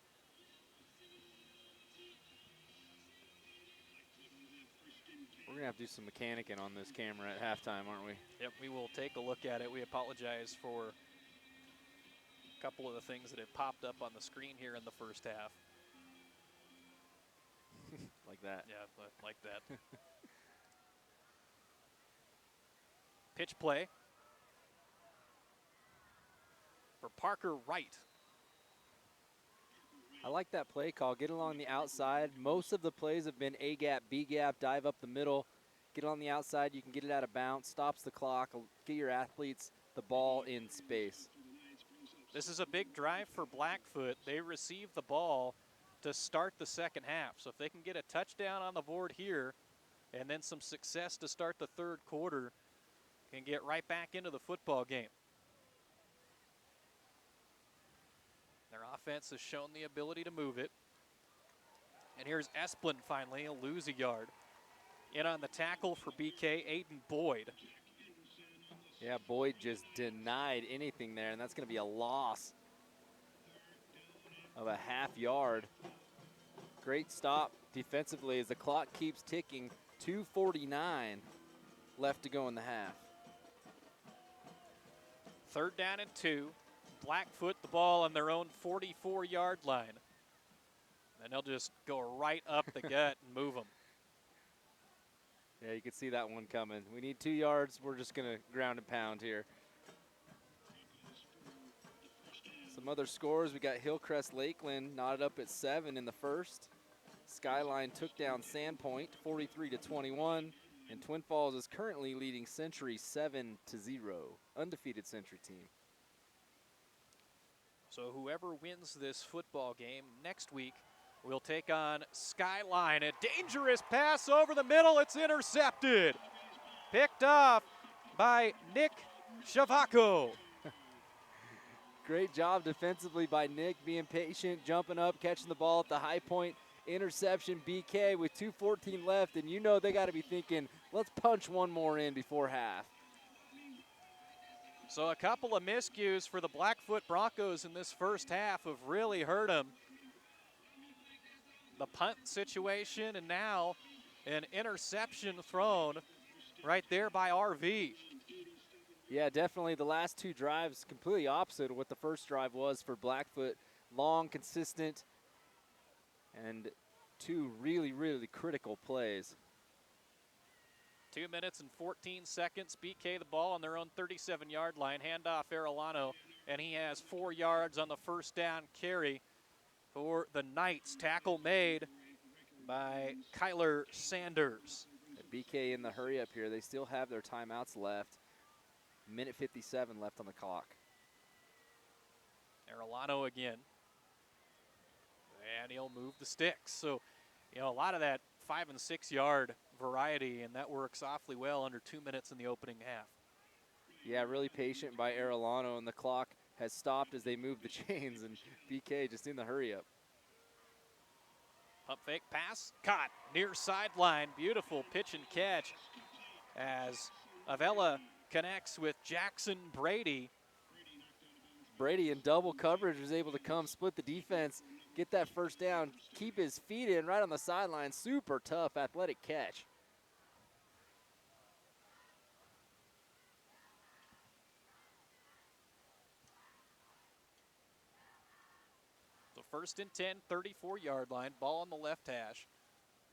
We're going to have to do some mechanicking on this camera at halftime, aren't we? Yep, we will take a look at it. We apologize for a couple of the things that have popped up on the screen here in the first half. Like that. Yeah, like that. Pitch play for Parker Wright. I like that play call. Get along the outside. Most of the plays have been A gap, B gap, dive up the middle. Get on the outside. You can get it out of bounds. Stops the clock. Get your athletes the ball in space. This is a big drive for Blackfoot. They receive the ball to start the second half. So if they can get a touchdown on the board here and then some success to start the third quarter, can get right back into the football game. Their offense has shown the ability to move it. And here's Esplin finally, he'll lose a yard. In on the tackle for BK, Aiden Boyd. Yeah, Boyd just denied anything there, and that's going to be a loss of a half yard. Great stop defensively as the clock keeps ticking. 2:49 left to go in the half. 3rd down and 2. Blackfoot the ball on their own 44-yard line. And they'll just go right up the gut and move them. Yeah, you can see that one coming. We need 2 yards. We're just going to ground and pound here. Some other scores. We got Hillcrest Lakeland knotted up at 7 in the first. Skyline took down Sandpoint 43-21. And Twin Falls is currently leading Century 7-0. Undefeated Century team. So whoever wins this football game next week will take on Skyline. A dangerous pass over the middle. It's intercepted. Picked off by Nick Shavako. Great job defensively by Nick, being patient, jumping up, catching the ball at the high point. Interception, BK with 2:14 left, and you know they got to be thinking, let's punch one more in before half. So a couple of miscues for the Blackfoot Broncos in this first half have really hurt them. The punt situation, and now an interception thrown right there by RV. Yeah, definitely the last 2 drives completely opposite of what the first drive was for Blackfoot. Long, consistent, and 2 really, really critical plays. 2 minutes and 14 seconds. BK the ball on their own 37-yard line. Handoff Arellano, and he has 4 yards on the first down carry for the Knights. Tackle made by Kyler Sanders. BK in the hurry up here. They still have their timeouts left. Minute 57 left on the clock. Arellano again. And he'll move the sticks. So, you know, a lot of that 5 and 6 yard variety, and that works awfully well under 2 minutes in the opening half. Yeah, really patient by Arellano, and the clock has stopped as they move the chains, and BK just in the hurry up. Pump fake pass, caught near sideline. Beautiful pitch and catch as Avella connects with Jackson Brady. Brady in double coverage was able to come split the defense, get that first down, keep his feet in right on the sideline. Super tough athletic catch. So first and 10, 34-yard line, ball on the left hash.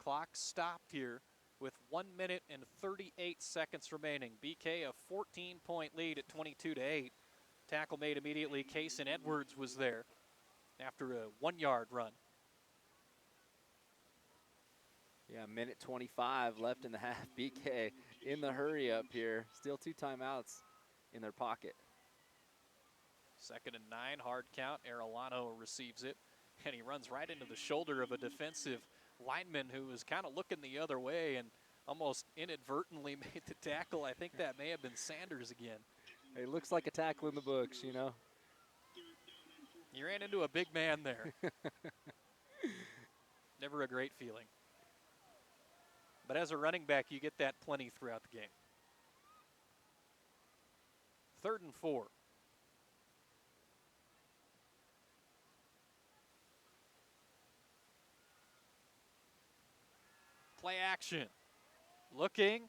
Clock stopped here with 1 minute and 38 seconds remaining. BK a 14-point lead at 22-8. Tackle made immediately. Kason Edwards was there after a 1-yard run. Yeah, minute 25 left in the half. BK in the hurry up here. Still 2 timeouts in their pocket. 2nd and 9, hard count. Arellano receives it, and he runs right into the shoulder of a defensive lineman who was kind of looking the other way and almost inadvertently made the tackle. I think that may have been Sanders again. It looks like a tackle in the books, you know. You ran into a big man there. Never a great feeling. But as a running back, you get that plenty throughout the game. 3rd and 4. Play action. Looking,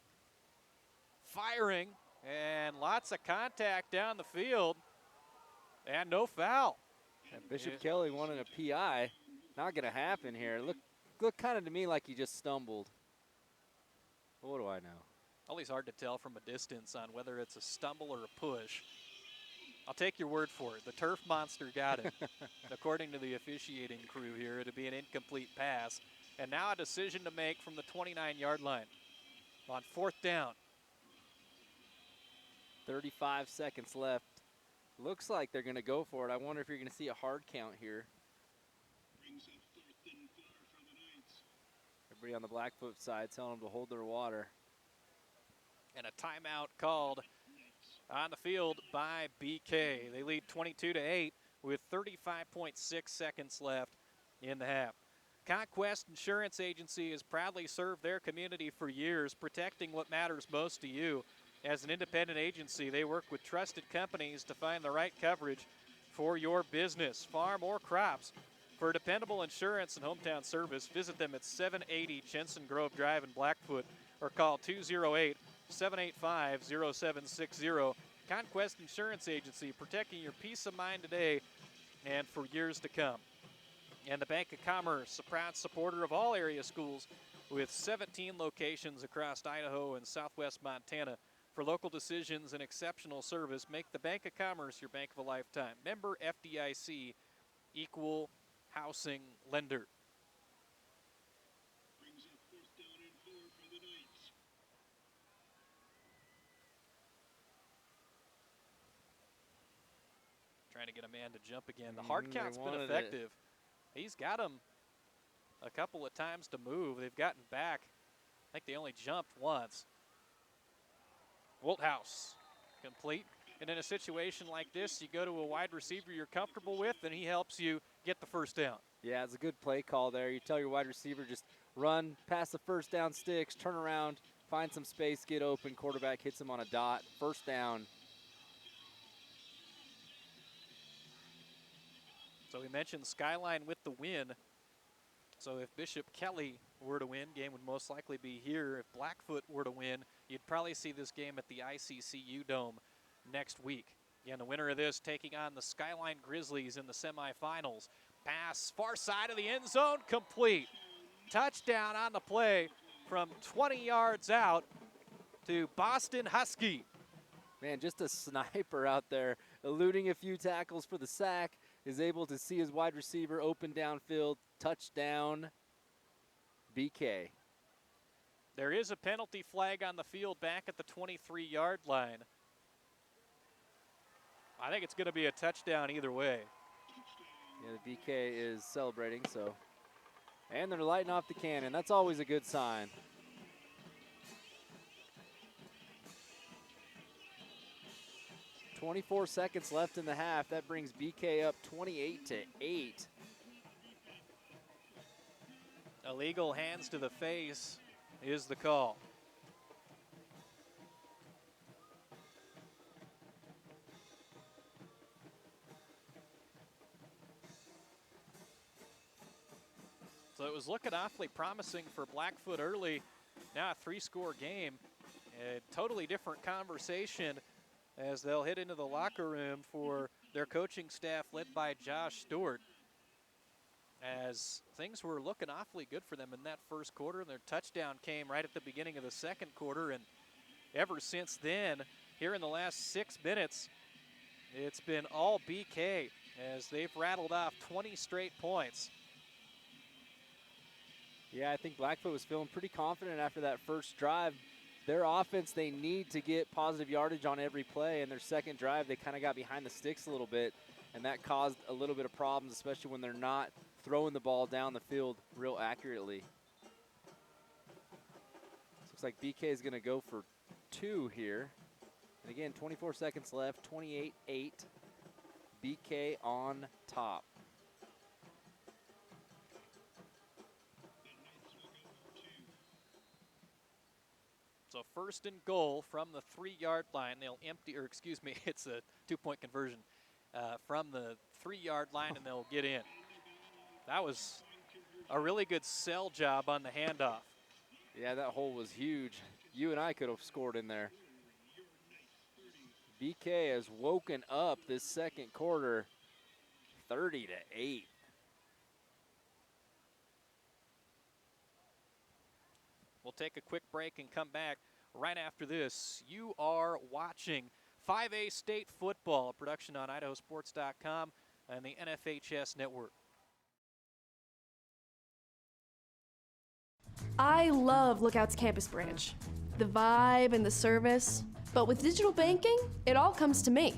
firing, and lots of contact down the field, and no foul. And Bishop Kelly wanted a PI. Not going to happen here. Look kind of to me like he just stumbled. But what do I know? Always hard to tell from a distance on whether it's a stumble or a push. I'll take your word for it. The turf monster got it. According to the officiating crew here, it'd be an incomplete pass. And now a decision to make from the 29-yard line on 4th down. 35 seconds left. Looks like they're going to go for it. I wonder if you're going to see a hard count here. Everybody on the Blackfoot side telling them to hold their water. And a timeout called on the field by BK. They lead 22-8 with 35.6 seconds left in the half. Conquest Insurance Agency has proudly served their community for years, protecting what matters most to you. As an independent agency, they work with trusted companies to find the right coverage for your business, farm, or crops. For dependable insurance and hometown service, visit them at 780 Jensen Grove Drive in Blackfoot or call 208-785-0760. Conquest Insurance Agency, protecting your peace of mind today and for years to come. And the Bank of Commerce, a proud supporter of all area schools with 17 locations across Idaho and southwest Montana. For local decisions and exceptional service, make the Bank of Commerce your bank of a lifetime. Member FDIC, equal housing lender. Trying to get a man to jump again. The hard count's been effective. He's got him a couple of times to move. They've gotten back. I think they only jumped once. Wolthouse complete. And in a situation like this, you go to a wide receiver you're comfortable with, and he helps you get the first down. Yeah, it's a good play call there. You tell your wide receiver, just run past the first down sticks, turn around, find some space, get open. Quarterback hits him on a dot. First down. So we mentioned Skyline with the win. So if Bishop Kelly were to win, game would most likely be here. If Blackfoot were to win, you'd probably see this game at the ICCU Dome next week. Again, the winner of this taking on the Skyline Grizzlies in the semifinals. Pass far side of the end zone, complete. Touchdown on the play from 20 yards out to Boston Husky. Man, just a sniper out there, eluding a few tackles for the sack, is able to see his wide receiver open downfield. Touchdown, BK. There is a penalty flag on the field back at the 23-yard line. I think it's going to be a touchdown either way. Yeah, the BK is celebrating, so. And they're lighting off the cannon. That's always a good sign. 24 seconds left in the half. That brings BK up 28-8. Illegal hands to the face is the call. So it was looking awfully promising for Blackfoot early. Now a 3-score game. A totally different conversation as they'll head into the locker room for their coaching staff led by Josh Stewart. As things were looking awfully good for them in that first quarter, and their touchdown came right at the beginning of the second quarter. And ever since then, here in the last 6 minutes, it's been all BK as they've rattled off 20 straight points. Yeah, I think Blackfoot was feeling pretty confident after that first drive. Their offense, they need to get positive yardage on every play. And their second drive, they kind of got behind the sticks a little bit, and that caused a little bit of problems, especially when they're not throwing the ball down the field real accurately. Looks like BK is going to go for 2 here. And again, 24 seconds left, 28-8. BK on top. So first and goal from the 3-yard line. They'll empty, or excuse me, it's a 2-point conversion from the 3-yard line, and they'll get in. That was a really good sell job on the handoff. Yeah, that hole was huge. You and I could have scored in there. BK has woken up this second quarter, 30-8. We'll take a quick break and come back right after this. You are watching 5A State Football, a production on IdahoSports.com and the NFHS Network. I love Lookout's campus branch. The vibe and the service. But with digital banking, it all comes to me.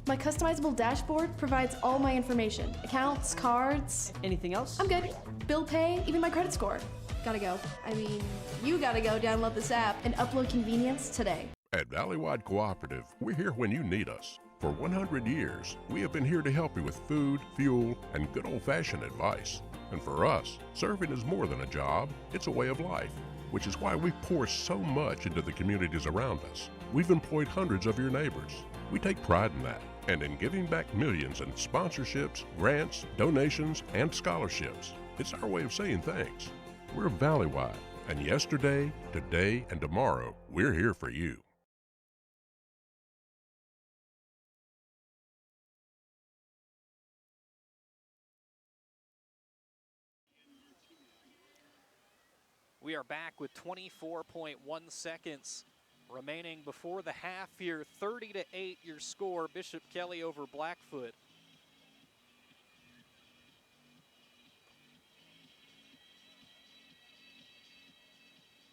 My customizable dashboard provides all my information. Accounts, cards. Anything else? I'm good. Bill pay, even my credit score. Gotta go. I mean, you gotta go download this app and upload convenience today. At Valleywide Cooperative, we're here when you need us. For 100 years, we have been here to help you with food, fuel, and good old-fashioned advice. And for us, serving is more than a job, it's a way of life, which is why we pour so much into the communities around us. We've employed hundreds of your neighbors. We take pride in that, and in giving back millions in sponsorships, grants, donations, and scholarships. It's our way of saying thanks. We're Valleywide, and yesterday, today, and tomorrow, we're here for you. We are back with 24.1 seconds remaining before the half here. 30-8 your score, Bishop Kelly over Blackfoot.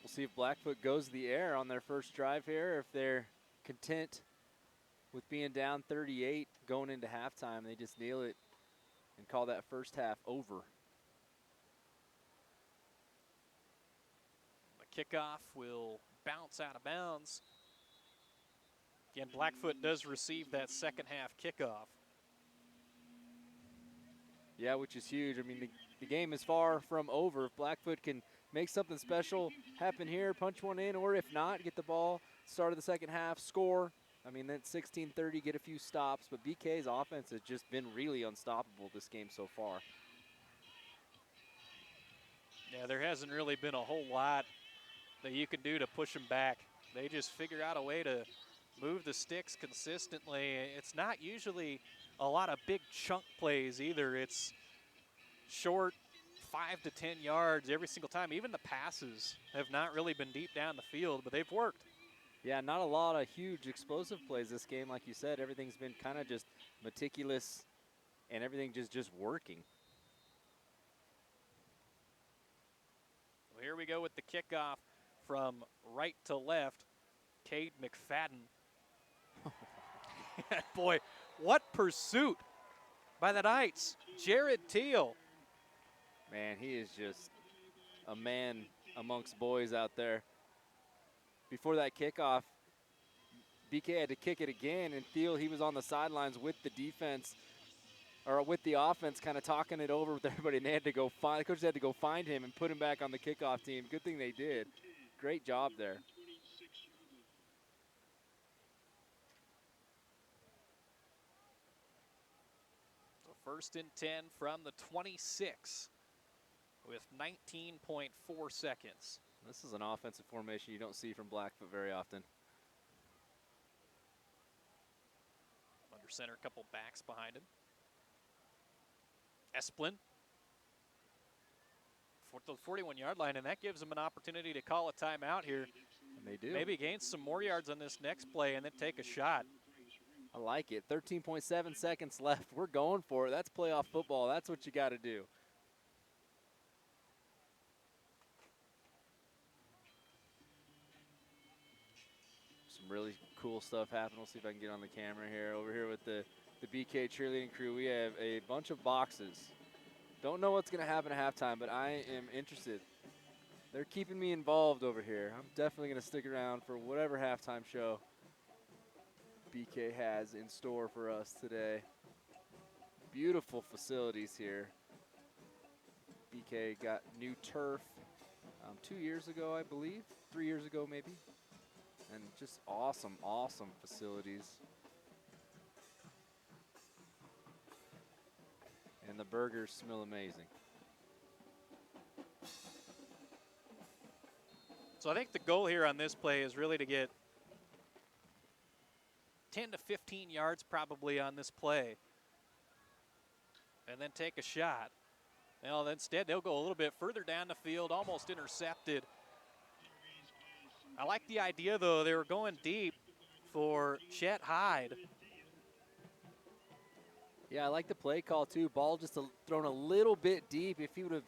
We'll see if Blackfoot goes the air on their first drive here, if they're content with being down 38 going into halftime. They just kneel it and call that first half over. The kickoff will bounce out of bounds. Again, Blackfoot does receive that second half kickoff. Yeah, which is huge. I mean, the game is far from over. If Blackfoot can make something special happen here, punch one in, or if not, get the ball, start of the second half, score. I mean, then 16-30, get a few stops. But BK's offense has just been really unstoppable this game so far. Yeah, there hasn't really been a whole lot that you can do to push them back. They just figure out a way to move the sticks consistently. It's not usually a lot of big chunk plays either. It's short 5 to 10 yards every single time. Even the passes have not really been deep down the field, but they've worked. Yeah, not a lot of huge explosive plays this game. Like you said, everything's been kind of just meticulous and everything just working. Well, here we go with the kickoff from right to left. Cade McFadden. Boy, what pursuit by the Knights. Jared Teal. Man, he is just a man amongst boys out there. Before that kickoff, BK had to kick it again, and Thiel, he was on the sidelines with the defense, or with the offense, kind of talking it over with everybody, and they had to go find, the coaches had to go find him and put him back on the kickoff team. Good thing they did. Great job there. So 1st and 10 from the 26 with 19.4 seconds. This is an offensive formation you don't see from Blackfoot very often. Under center, a couple backs behind him. Esplin for the 41-yard line, and that gives them an opportunity to call a timeout here. And they do. Maybe gain some more yards on this next play and then take a shot. I like it. 13.7 seconds left. We're going for it. That's playoff football. That's what you got to do. Some really cool stuff happening. We'll see if I can get on the camera here. Over here with the BK cheerleading crew, we have a bunch of boxes. Don't know what's going to happen at halftime, but I am interested. They're keeping me involved over here. I'm definitely going to stick around for whatever halftime show BK has in store for us today. Beautiful facilities here. BK got new turf 2 years ago, I believe. 3 years ago, maybe. And just awesome, awesome facilities. And the burgers smell amazing. So I think the goal here on this play is really to get 10 to 15 yards probably on this play and then take a shot. Well, instead they'll go a little bit further down the field, almost intercepted. I like the idea, though. They were going deep for Chet Hyde. Yeah, I like the play call, too. Ball just thrown a little bit deep. If he would have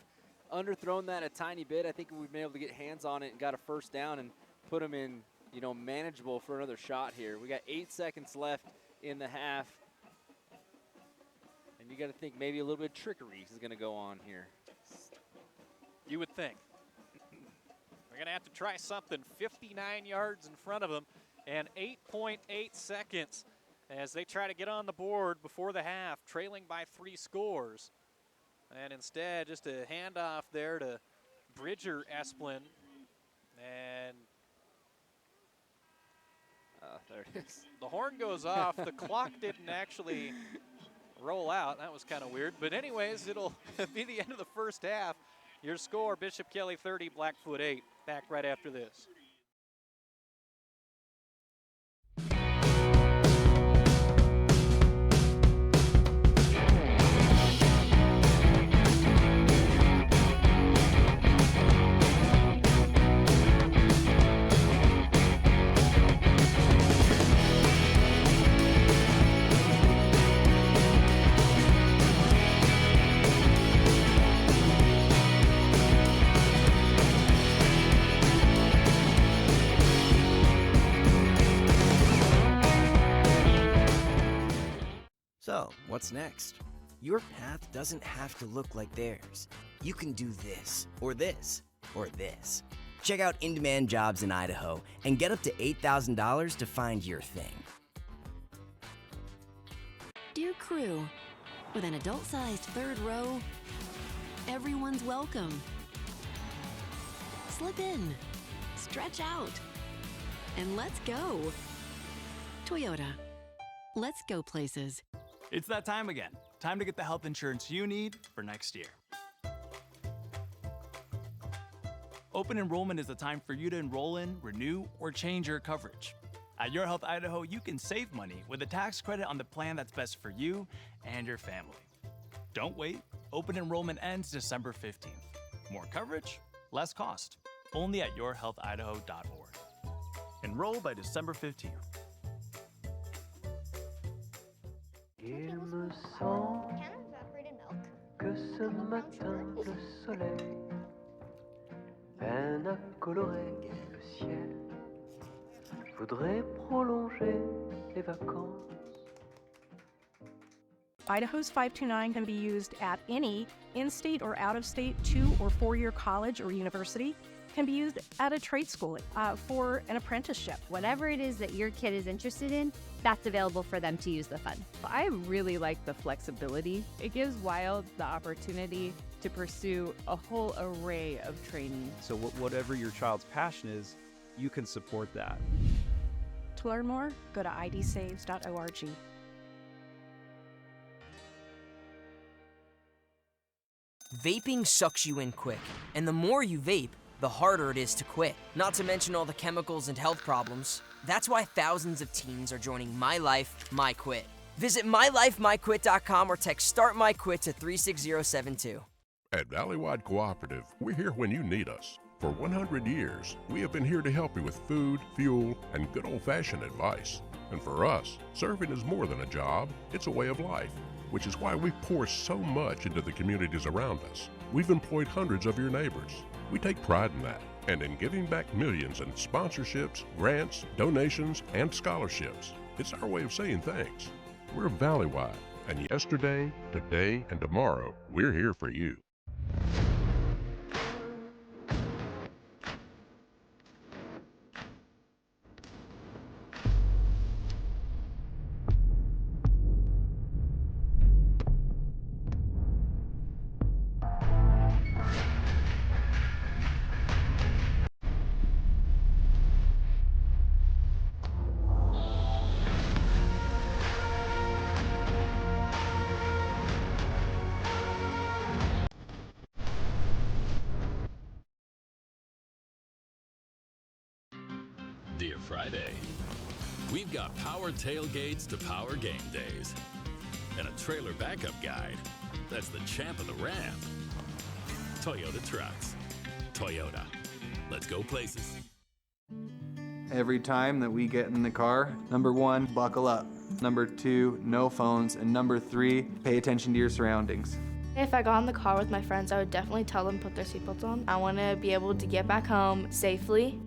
underthrown that a tiny bit, I think we'd been able to get hands on it and got a first down and put him in, you know, manageable for another shot here. We got 8 seconds left in the half. And you got to think maybe a little bit of trickery is going to go on here. You would think. They're going to have to try something. 59 yards in front of them and 8.8 seconds as they try to get on the board before the half, trailing by 3 scores. And instead, just a handoff there to Bridger Esplin. And there it is. The horn goes off. The clock didn't actually roll out. That was kind of weird. But anyways, it'll be the end of the first half. Your score, Bishop Kelly 30, Blackfoot 8. Back right after this. So, what's next? Your path doesn't have to look like theirs. You can do this, or this, or this. Check out in-demand jobs in Idaho and get up to $8,000 to find your thing. Dear crew, with an adult-sized third row, everyone's welcome. Slip in, stretch out, and let's go. Toyota, let's go places. It's that time again. Time to get the health insurance you need for next year. Open enrollment is the time for you to enroll in, renew, or change your coverage. At Your Health Idaho, you can save money with a tax credit on the plan that's best for you and your family. Don't wait. Open enrollment ends December 15th. More coverage, less cost. Only at yourhealthidaho.org. Enroll by December 15th. Il me semble que ce matin le soleil peine à colorer le ciel. Voudrais prolonger les vacances. Idaho's 529 can be used at any in-state or out-of-state 2- or 4-year college or university, can be used at a trade school for an apprenticeship. Whatever it is that your kid is interested in, that's available for them to use the fund. I really like the flexibility. It gives Wild the opportunity to pursue a whole array of training. So whatever your child's passion is, you can support that. To learn more, go to idsaves.org. Vaping sucks you in quick, and the more you vape, the harder it is to quit. Not to mention all the chemicals and health problems. That's why thousands of teens are joining My Life, My Quit. Visit mylifemyquit.com or text Start My Quit to 36072. At Valleywide Cooperative, we're here when you need us. For 100 years, we have been here to help you with food, fuel, and good old-fashioned advice. And for us, serving is more than a job, it's a way of life, which is why we pour so much into the communities around us. We've employed hundreds of your neighbors. We take pride in that, and in giving back millions in sponsorships, grants, donations, and scholarships. It's our way of saying thanks. We're Valleywide, and yesterday, today, and tomorrow, we're here for you. Dear Friday, we've got power tailgates to power game days and a trailer backup guide that's the champ of the ramp. Toyota Trucks. Toyota. Let's go places. Every time that we get in the car, number 1, buckle up. Number 2, no phones. And number 3, pay attention to your surroundings. If I got in the car with my friends, I would definitely tell them to put their seatbelts on. I want to be able to get back home safely.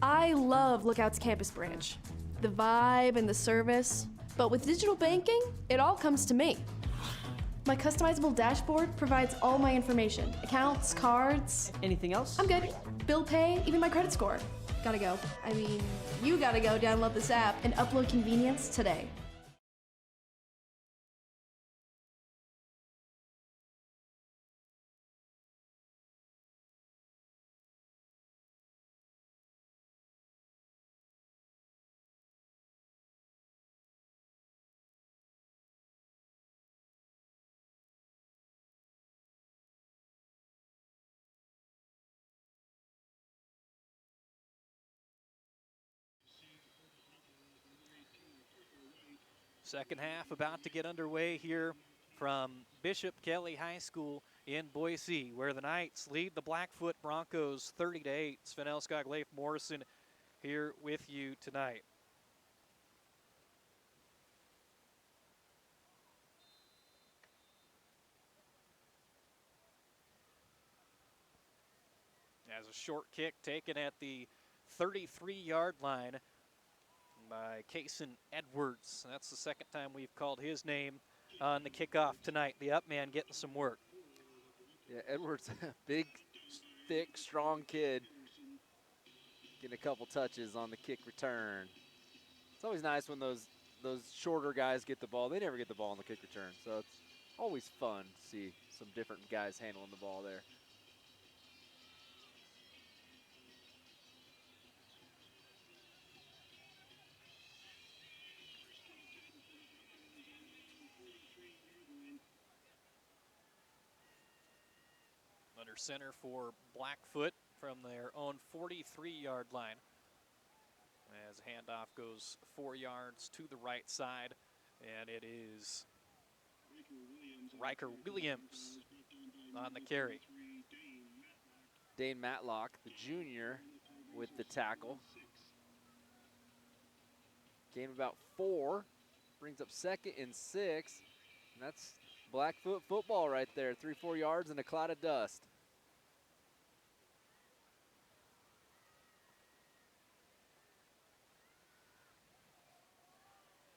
I love Lookout's campus branch. The vibe and the service. But with digital banking, it all comes to me. My customizable dashboard provides all my information. Accounts, cards. Anything else? I'm good. Bill pay, even my credit score. Gotta go. I mean, you gotta go download this app and upload convenience today. Second half about to get underway here from Bishop Kelly High School in Boise, where the Knights lead the Blackfoot Broncos 30-8. Sven Elskog, Leif Morrison here with you tonight. As a short kick taken at the 33-yard line by Kason Edwards. That's the second time we've called his name on the kickoff tonight. The up man getting some work. Yeah, Edwards, big, thick, strong kid. Getting a couple touches on the kick return. It's always nice when those shorter guys get the ball. They never get the ball on the kick return, so it's always fun to see some different guys handling the ball there. Under center for Blackfoot from their own 43-yard line. As handoff goes 4 yards to the right side, and it is Riker Williams on the carry. Dane Matlock, the junior, with the tackle. Gain about 4, brings up 2nd and 6, and that's Blackfoot football right there. 3-4 yards in a cloud of dust.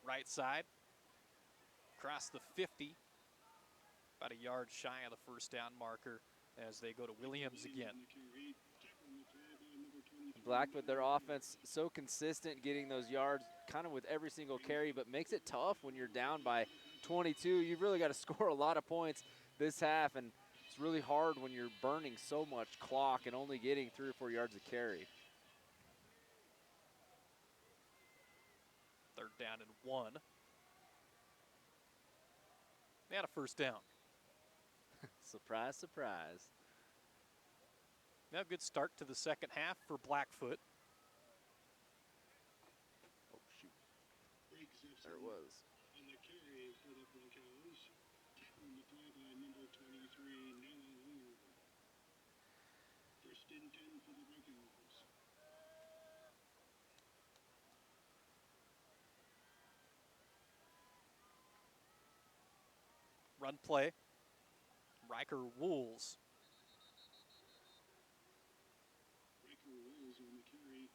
Right side, across the 50, about a yard shy of the first down marker as they go to Williams again. Blackfoot, their offense so consistent, getting those yards kind of with every single carry, but makes it tough when you're down by 22. You've really got to score a lot of points this half, and it's really hard when you're burning so much clock and only getting 3 or 4 yards a carry. Third down and 1. And a first down. Surprise, surprise. Now, good start to the second half for Blackfoot. Oh, shoot. There it was. On the carry for the Broncos, on the play by number 23, Noah. First and 10 for the Broncos. Run play. Riker Wools. Riker Wools on the carry.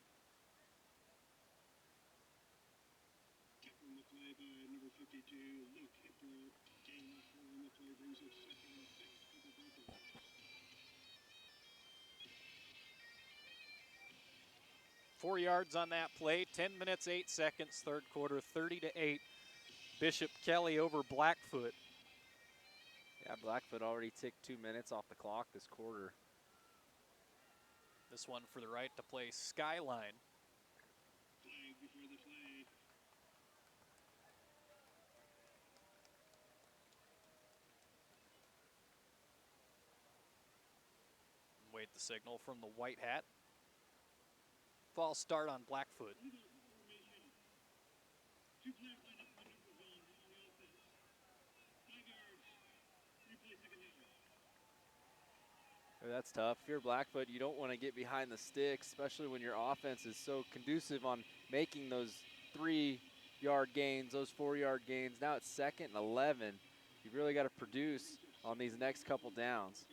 On the play by number 52, Luke Hipper. Gain of 4 on the play brings up 2nd and 6 for the Broncos. 4 yards on that play. 10 minutes, 8 seconds, third quarter, 30-8. Bishop Kelly over Blackfoot. Yeah, Blackfoot already ticked 2 minutes off the clock this quarter. This one for the right to play Skyline. Flag before the flag. Wait the signal from the white hat. False start on Blackfoot. That's tough. If you're Blackfoot, you don't want to get behind the sticks, especially when your offense is so conducive on making those 3-yard gains, those 4-yard gains. Now it's 2nd and 11. You've really got to produce on these next couple downs.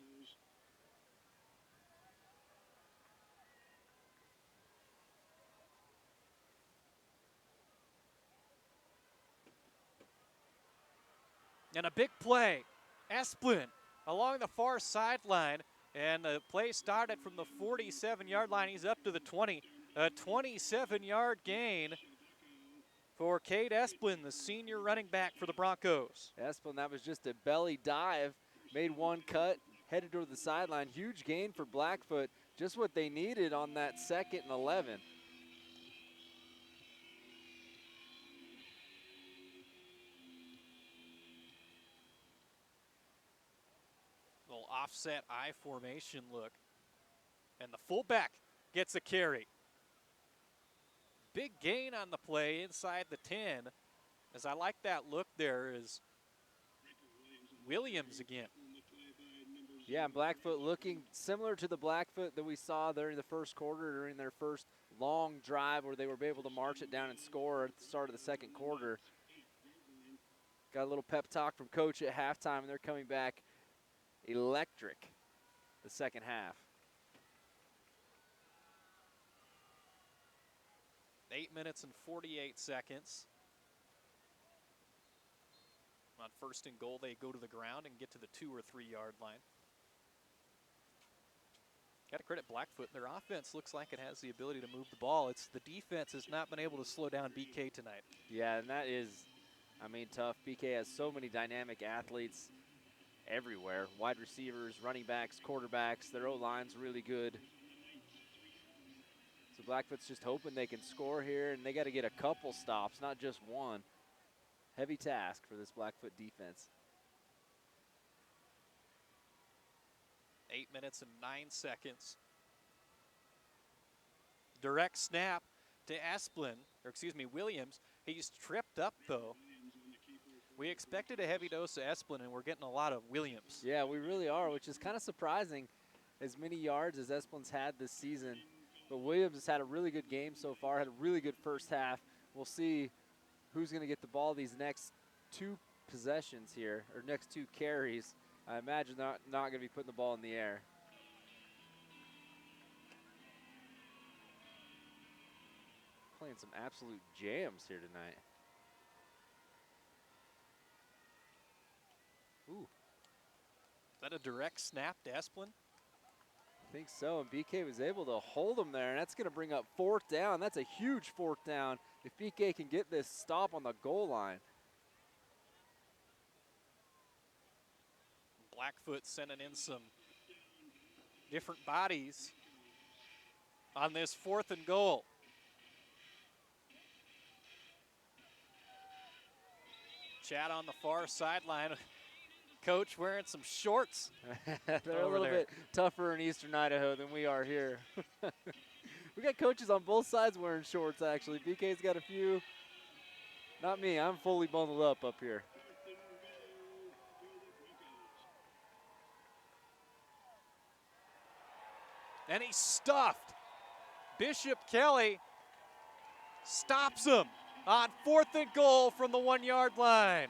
And a big play. Esplin along the far sideline. And the play started from the 47-yard line. He's up to the 20. A 27-yard gain for Cade Esplin, the senior running back for the Broncos. Esplin, that was just a belly dive. Made one cut, headed toward the sideline. Huge gain for Blackfoot. Just what they needed on that 2nd and 11. Little offset I formation look. And the fullback gets a carry. Big gain on the play inside the 10. As I like that look there is Williams again. Yeah, Blackfoot looking similar to the Blackfoot that we saw during the first quarter, during their first long drive where they were able to march it down and score at the start of the second quarter. Got a little pep talk from Coach at halftime, and they're coming back electric the second half. 8 minutes and 48 seconds. On 1st and goal, they go to the ground and get to the 2 or 3 yard line. Got to credit Blackfoot. Their offense looks like it has the ability to move the ball. It's the defense has not been able to slow down BK tonight. Yeah, and that is, I mean, tough. BK has so many dynamic athletes everywhere. Wide receivers, running backs, quarterbacks. Their O-line's really good. So Blackfoot's just hoping they can score here, and they got to get a couple stops, not just one. Heavy task for this Blackfoot defense. 8 minutes and 9 seconds. Direct snap to Williams. He's tripped up, though. We expected a heavy dose of Esplin, and we're getting a lot of Williams. Yeah, we really are, which is kind of surprising. As many yards as Esplin's had this season. But Williams has had a really good game so far, had a really good first half. We'll see who's going to get the ball these next 2 possessions here, or next 2 carries. I imagine not going to be putting the ball in the air. Playing some absolute jams here tonight. Ooh. Is that a direct snap to Esplin? I think so, and BK was able to hold him there, and that's going to bring up 4th down. That's a huge 4th down if BK can get this stop on the goal line. Blackfoot sending in some different bodies on this 4th and goal. Chad on the far sideline. Coach wearing some shorts. They're a little bit tougher in Eastern Idaho than we are here. We got coaches on both sides wearing shorts, actually. BK's got a few. Not me. I'm fully bundled up here. And he's stuffed. Bishop Kelly stops him on 4th and goal from the 1 yard line.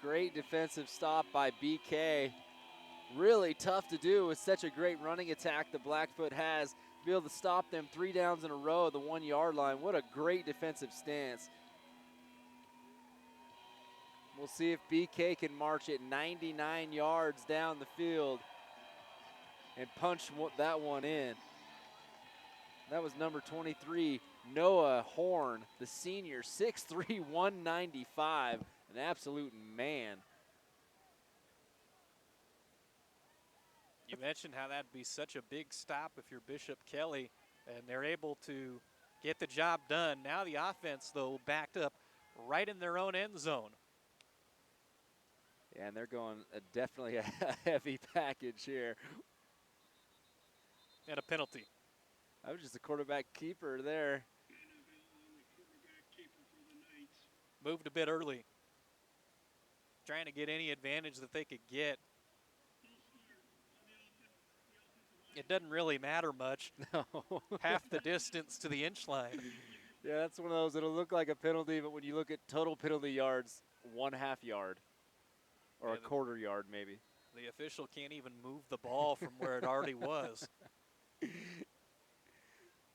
Great defensive stop by BK. Really tough to do with such a great running attack that Blackfoot has. Be able to stop them 3 downs in a row at the 1 yard line. What a great defensive stance. We'll see if BK can march it 99 yards down the field and punch that one in. That was number 23, Noah Horn, the senior, 6'3", 195, an absolute man. You mentioned how that'd be such a big stop if you're Bishop Kelly, and they're able to get the job done. Now the offense, though, backed up right in their own end zone. Yeah, and they're going definitely a heavy package here. And a penalty. That was just a quarterback keeper there. Moved a bit early. Trying to get any advantage that they could get. It doesn't really matter much. No. Half the distance to the inch line. Yeah, that's one of those. It'll look like a penalty, but when you look at total penalty yards, 1/2 yard. Or a quarter yard, maybe. The official can't even move the ball from where it already was.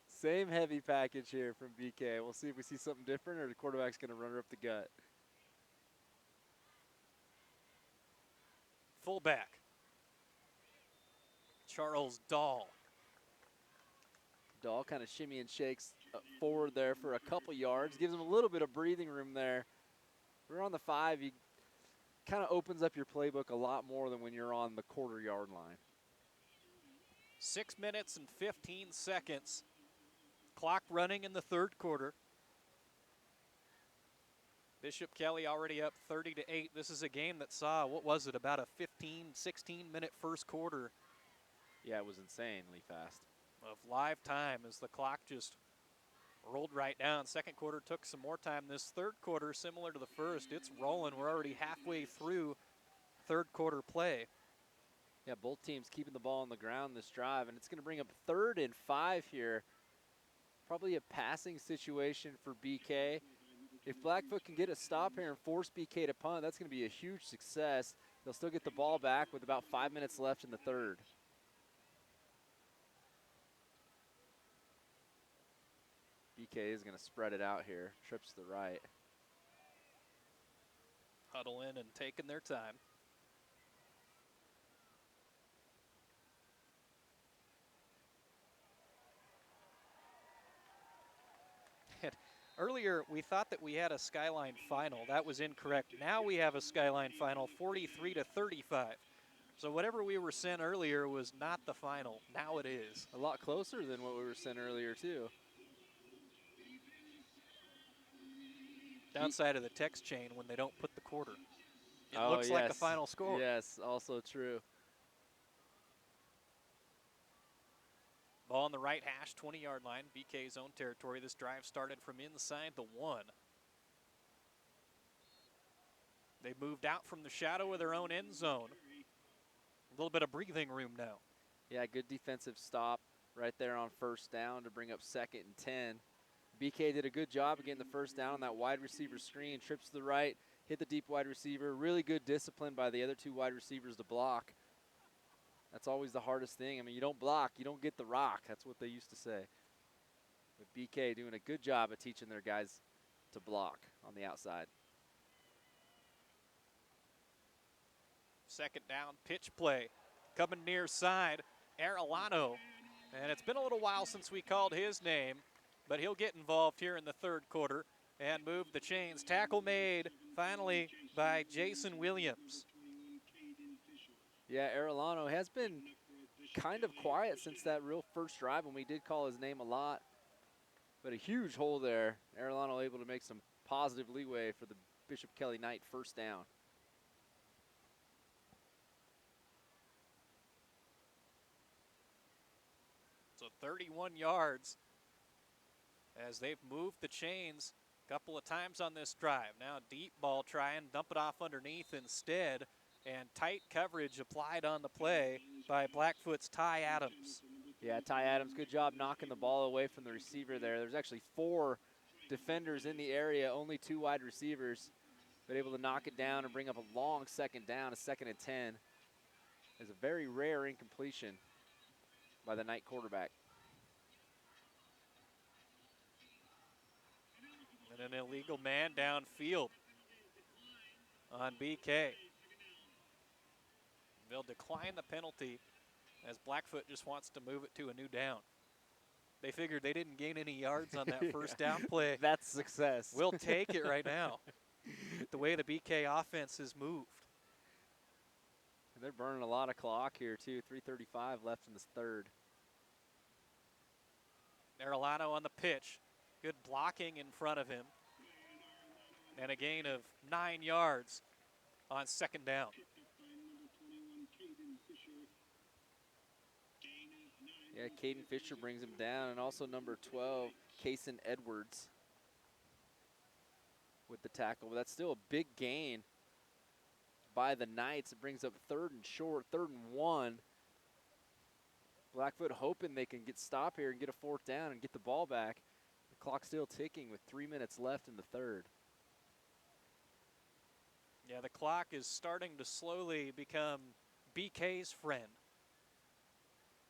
Same heavy package here from BK. We'll see if we see something different or the quarterback's going to run her up the gut. fullback, Charles Dahl. Dahl kind of shimmy and shakes forward there for a couple yards, gives him a little bit of breathing room there. If you're on the 5, you kind of opens up your playbook a lot more than when you're on the quarter-yard line. 6 minutes and 15 seconds. Clock running in the third quarter. Bishop Kelly already up 30-8. This is a game that saw, what was it, about a 15, 16-minute first quarter. Yeah, it was insanely fast. Of live time as the clock just rolled right down. Second quarter took some more time. This third quarter, similar to the first, it's rolling. We're already halfway through third quarter play. Yeah, both teams keeping the ball on the ground this drive, and it's going to bring up 3rd and 5 here. Probably a passing situation for BK. If Blackfoot can get a stop here and force BK to punt, that's going to be a huge success. They'll still get the ball back with about 5 minutes left in the third. BK is going to spread it out here. Trips to the right. Huddle in and taking their time. Earlier, we thought that we had a Skyline final. That was incorrect. Now we have a Skyline final, 43-35. So whatever we were sent earlier was not the final. Now it is. A lot closer than what we were sent earlier, too. Downside of the text chain when they don't put the quarter. It looks like a final score. Yes, also true. Ball on the right hash, 20-yard line, BK's own territory. This drive started from inside the 1. They moved out from the shadow of their own end zone. A little bit of breathing room now. Yeah, good defensive stop right there on first down to bring up 2nd and 10. BK did a good job of getting the first down on that wide receiver screen. Trips to the right, hit the deep wide receiver. Really good discipline by the other 2 wide receivers to block. That's always the hardest thing. I mean, you don't block, you don't get the rock. That's what they used to say. But BK doing a good job of teaching their guys to block on the outside. Second down, pitch play. Coming near side, Arellano. And it's been a little while since we called his name, but he'll get involved here in the third quarter and move the chains. Tackle made finally by Jason Williams. Yeah, Arellano has been kind of quiet since that real first drive when we did call his name a lot. But a huge hole there. Arellano able to make some positive leeway for the Bishop Kelly Knight first down. So 31 yards as they've moved the chains a couple of times on this drive. Now deep ball trying, dump it off underneath instead. And tight coverage applied on the play by Blackfoot's Ty Adams. Yeah, Ty Adams, good job knocking the ball away from the receiver there. There's actually 4 defenders in the area, only 2 wide receivers, but able to knock it down and bring up a long second down, a 2nd and 10. It's a very rare incompletion by the Knight quarterback. And an illegal man downfield on BK. They'll decline the penalty as Blackfoot just wants to move it to a new down. They figured they didn't gain any yards on that first down play. That's success. We'll take it right now. The way the BK offense has moved. And they're burning a lot of clock here too. 3:35 left in this third. Arellano on the pitch. Good blocking in front of him. And a gain of 9 yards on second down. Yeah, Caden Fisher brings him down, and also number 12, Kaysen Edwards with the tackle. But that's still a big gain by the Knights. It brings up 3rd and short, 3rd and 1. Blackfoot hoping they can get stop here and get a 4th down and get the ball back. The clock's still ticking with 3 minutes left in the third. Yeah, the clock is starting to slowly become BK's friend.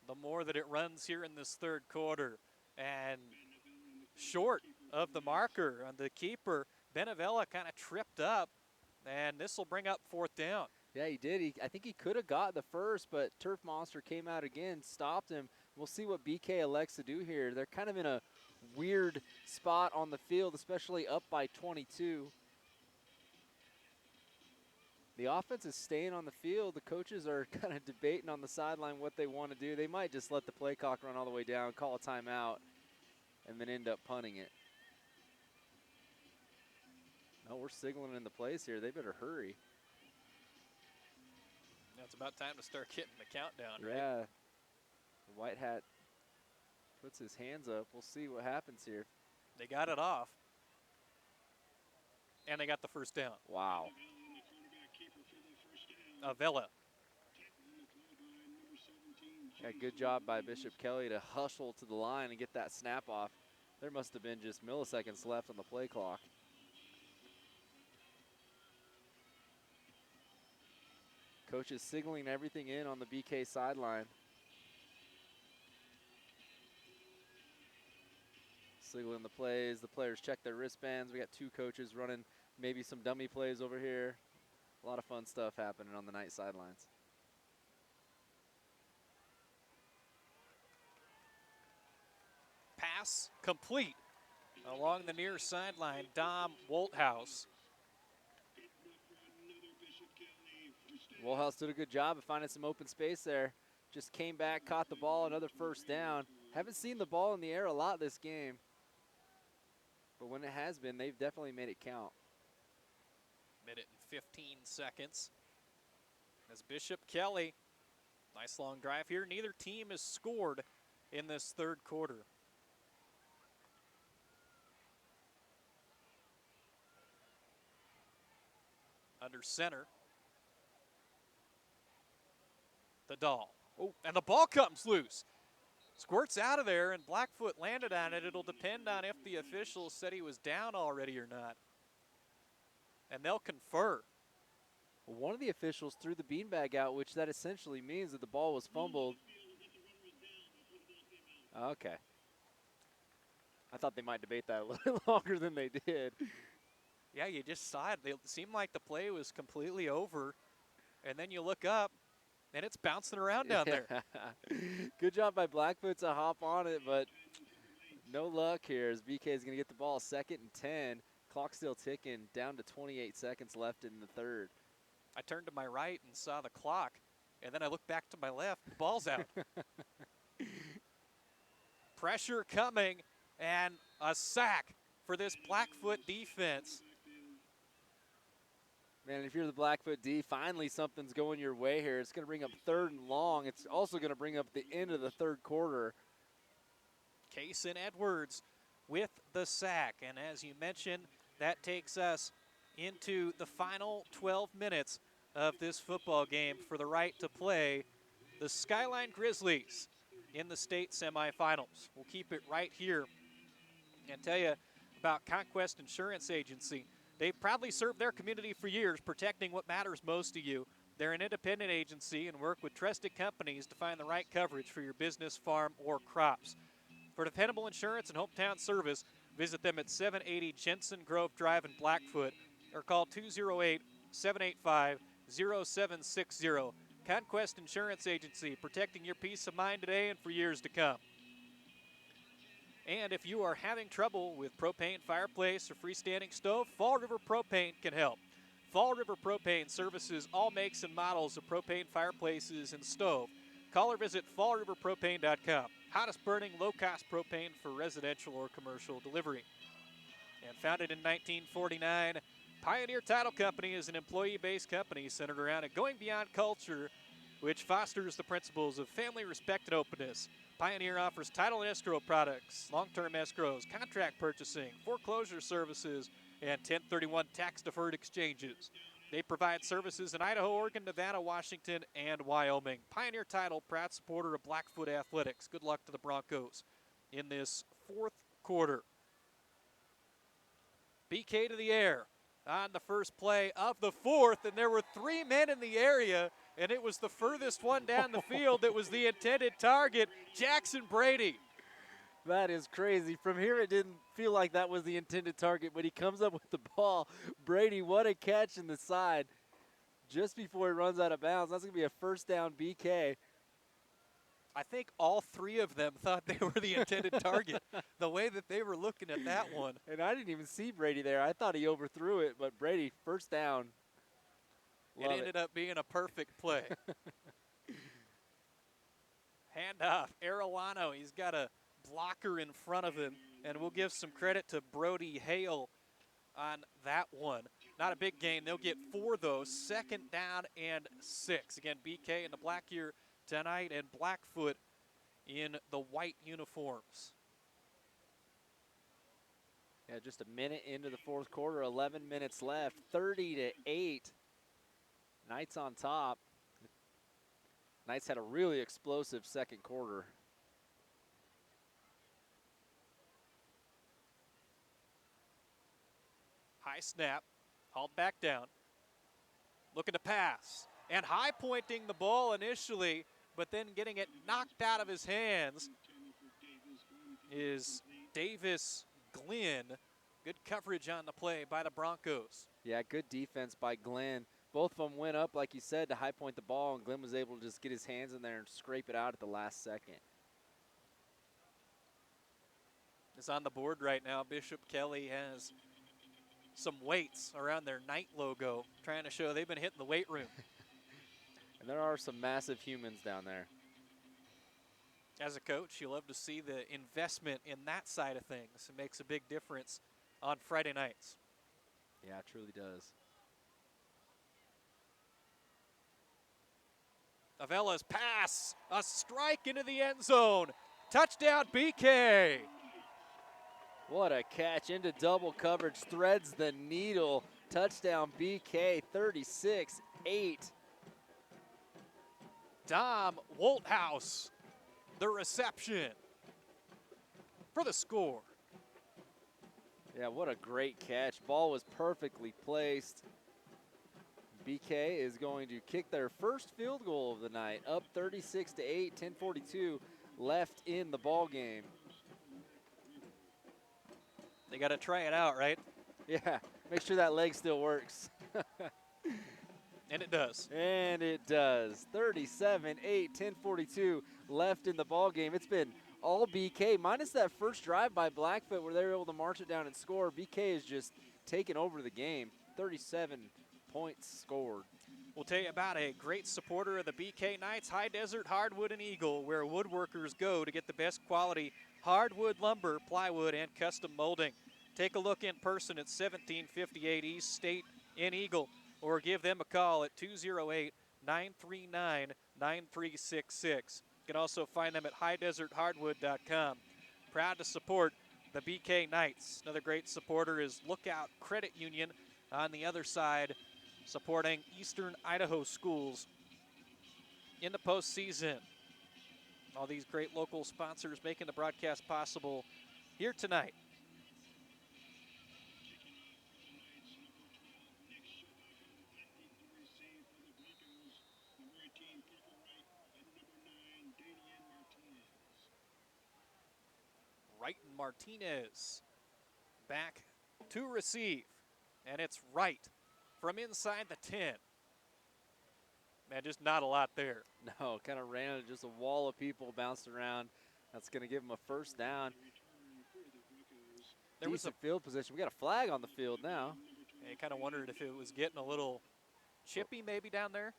The more that it runs here in this third quarter. And short of the marker on the keeper, Benevella kind of tripped up, and this will bring up 4th down. Yeah, he did. I think he could have got the first, but Turf Monster came out again, stopped him. We'll see what BK elects to do here. They're kind of in a weird spot on the field, especially up by 22. The offense is staying on the field. The coaches are kind of debating on the sideline what they want to do. They might just let the play clock run all the way down, call a timeout, and then end up punting it. No, we're signaling in the plays here. They better hurry. Now it's about time to start getting the countdown, right? Yeah. The white hat puts his hands up. We'll see what happens here. They got it off. And they got the first down. Wow. Vela. Yeah, good job by Bishop Kelly to hustle to the line and get that snap off. There must have been just milliseconds left on the play clock. Coach is signaling everything in on the BK sideline. Signaling the plays. The players check their wristbands. We got 2 coaches running maybe some dummy plays over here. A lot of fun stuff happening on the night sidelines. Pass complete along the near sideline. Dom Wolthouse. Woolhouse did a good job of finding some open space there. Just came back, caught the ball, another first down. Haven't seen the ball in the air a lot this game. But when it has been, they've definitely made it count. Minute and 15 seconds. As Bishop Kelly, nice long drive here. Neither team has scored in this third quarter. Under center. The doll. Oh, and the ball comes loose. Squirts out of there, and Blackfoot landed on it. It'll depend on if the officials said he was down already or not. And they'll confer. Well, one of the officials threw the beanbag out, which that essentially means that the ball was fumbled. Okay. I thought they might debate that a little longer than they did. Yeah, you just saw it. It seemed like the play was completely over. And then you look up, and it's bouncing around down there. Good job by Blackfoot to hop on it, but no luck here as BK is going to get the ball 2nd and 10. Clock still ticking, down to 28 seconds left in the third. I turned to my right and saw the clock, and then I looked back to my left. The ball's out. Pressure coming, and a sack for this Blackfoot defense. Man, if you're the Blackfoot D, finally something's going your way here. It's going to bring up 3rd and long. It's also going to bring up the end of the third quarter. Kaysen Edwards with the sack. And as you mentioned, that takes us into the final 12 minutes of this football game for the right to play the Skyline Grizzlies in the state semifinals. We'll keep it right here and tell you about Conquest Insurance Agency. They've proudly served their community for years, protecting what matters most to you. They're an independent agency and work with trusted companies to find the right coverage for your business, farm, or crops. For dependable insurance and hometown service, visit them at 780 Jensen Grove Drive in Blackfoot or call 208-785-0760. Conquest Insurance Agency, protecting your peace of mind today and for years to come. And if you are having trouble with propane fireplace or freestanding stove, Fall River Propane can help. Fall River Propane services all makes and models of propane fireplaces and stove. Call or visit fallriverpropane.com. Hottest burning, low-cost propane for residential or commercial delivery. And founded in 1949, Pioneer Title Company is an employee-based company centered around a going beyond culture which fosters the principles of family, respect, and openness. Pioneer offers title and escrow products, long-term escrows, contract purchasing, foreclosure services, and 1031 tax-deferred exchanges. They provide services in Idaho, Oregon, Nevada, Washington, and Wyoming. Pioneer Title, proud supporter of Blackfoot Athletics. Good luck to the Broncos in this fourth quarter. BK to the air on the first play of the fourth, and there were 3 men in the area, and it was the furthest one down the field that was the intended target, Jackson Brady. That is crazy. From here, it didn't feel like that was the intended target, but he comes up with the ball. Brady, what a catch in the side. just before he runs out of bounds. That's going to be a first down BK. I think all three of them thought they were the intended target, the way that they were looking at that one. And I didn't even see Brady there. I thought he overthrew it, but Brady, first down. It ended up being a perfect play. Handoff, Arellano. He's got a blocker in front of him, and we'll give some credit to Brody Hale on that one. Not a big gain. They'll get 4, though. Second down and 6. Again, BK in the black gear tonight and Blackfoot in the white uniforms. Yeah, just a minute into the fourth quarter, 11 minutes left, 30-8. Knights on top. Knights had a really explosive second quarter. High snap, hauled back down. Looking to pass, and high pointing the ball initially, but then getting it knocked out of his hands is Davis Glenn. Good coverage on the play by the Broncos. Yeah, good defense by Glenn. Both of them went up, like you said, to high point the ball, and Glenn was able to just get his hands in there and scrape it out at the last second. It's on the board right now. Bishop Kelly has some weights around their Knight logo, trying to show they've been hitting the weight room. And there are some massive humans down there. As a coach, you love to see the investment in that side of things. It makes a big difference on Friday nights. Yeah, it truly does. Avella's pass, a strike into the end zone. Touchdown, BK. What a catch into double coverage, threads the needle. Touchdown, BK, 36-8. Dom Wolthouse, the reception for the score. Yeah, what a great catch. Ball was perfectly placed. BK is going to kick their first field goal of the night, up 36-8, 10:42 left in the ball game. They got to try it out, right? Yeah, make sure that leg still works. And it does. And it does. 37-8, 10:42 left in the ball game. It's been all BK, minus that first drive by Blackfoot where they were able to march it down and score. BK has just taken over the game. 37 points scored. We'll tell you about a great supporter of the BK Knights, High Desert Hardwood and Eagle, where woodworkers go to get the best quality hardwood lumber, plywood, and custom molding. Take a look in person at 1758 East State in Eagle, or give them a call at 208-939-9366. You can also find them at highdeserthardwood.com. Proud to support the BK Knights. Another great supporter is Lookout Credit Union on the other side, supporting Eastern Idaho schools in the postseason. All these great local sponsors making the broadcast possible here tonight. Wright and Martinez back to receive, and it's Wright from inside the 10. Man, just not a lot there. No, kind of ran into just a wall of people bounced around. That's going to give him a first down. There was a field position. We got a flag on the field now. I kind of wondered if it was getting a little chippy maybe down there.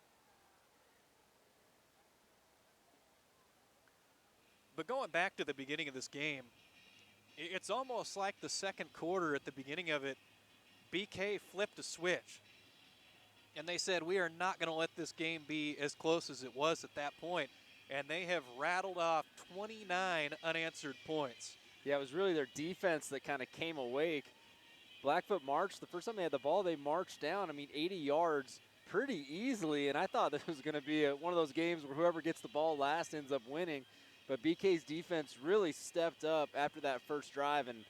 But going back to the beginning of this game, it's almost like the second quarter at the beginning of it, BK flipped a switch. And they said, we are not going to let this game be as close as it was at that point. And they have rattled off 29 unanswered points. Yeah, it was really their defense that kind of came awake. Blackfoot marched. The first time they had the ball, they marched down, 80 yards pretty easily. And I thought this was going to be one of those games where whoever gets the ball last ends up winning. But BK's defense really stepped up after that first drive and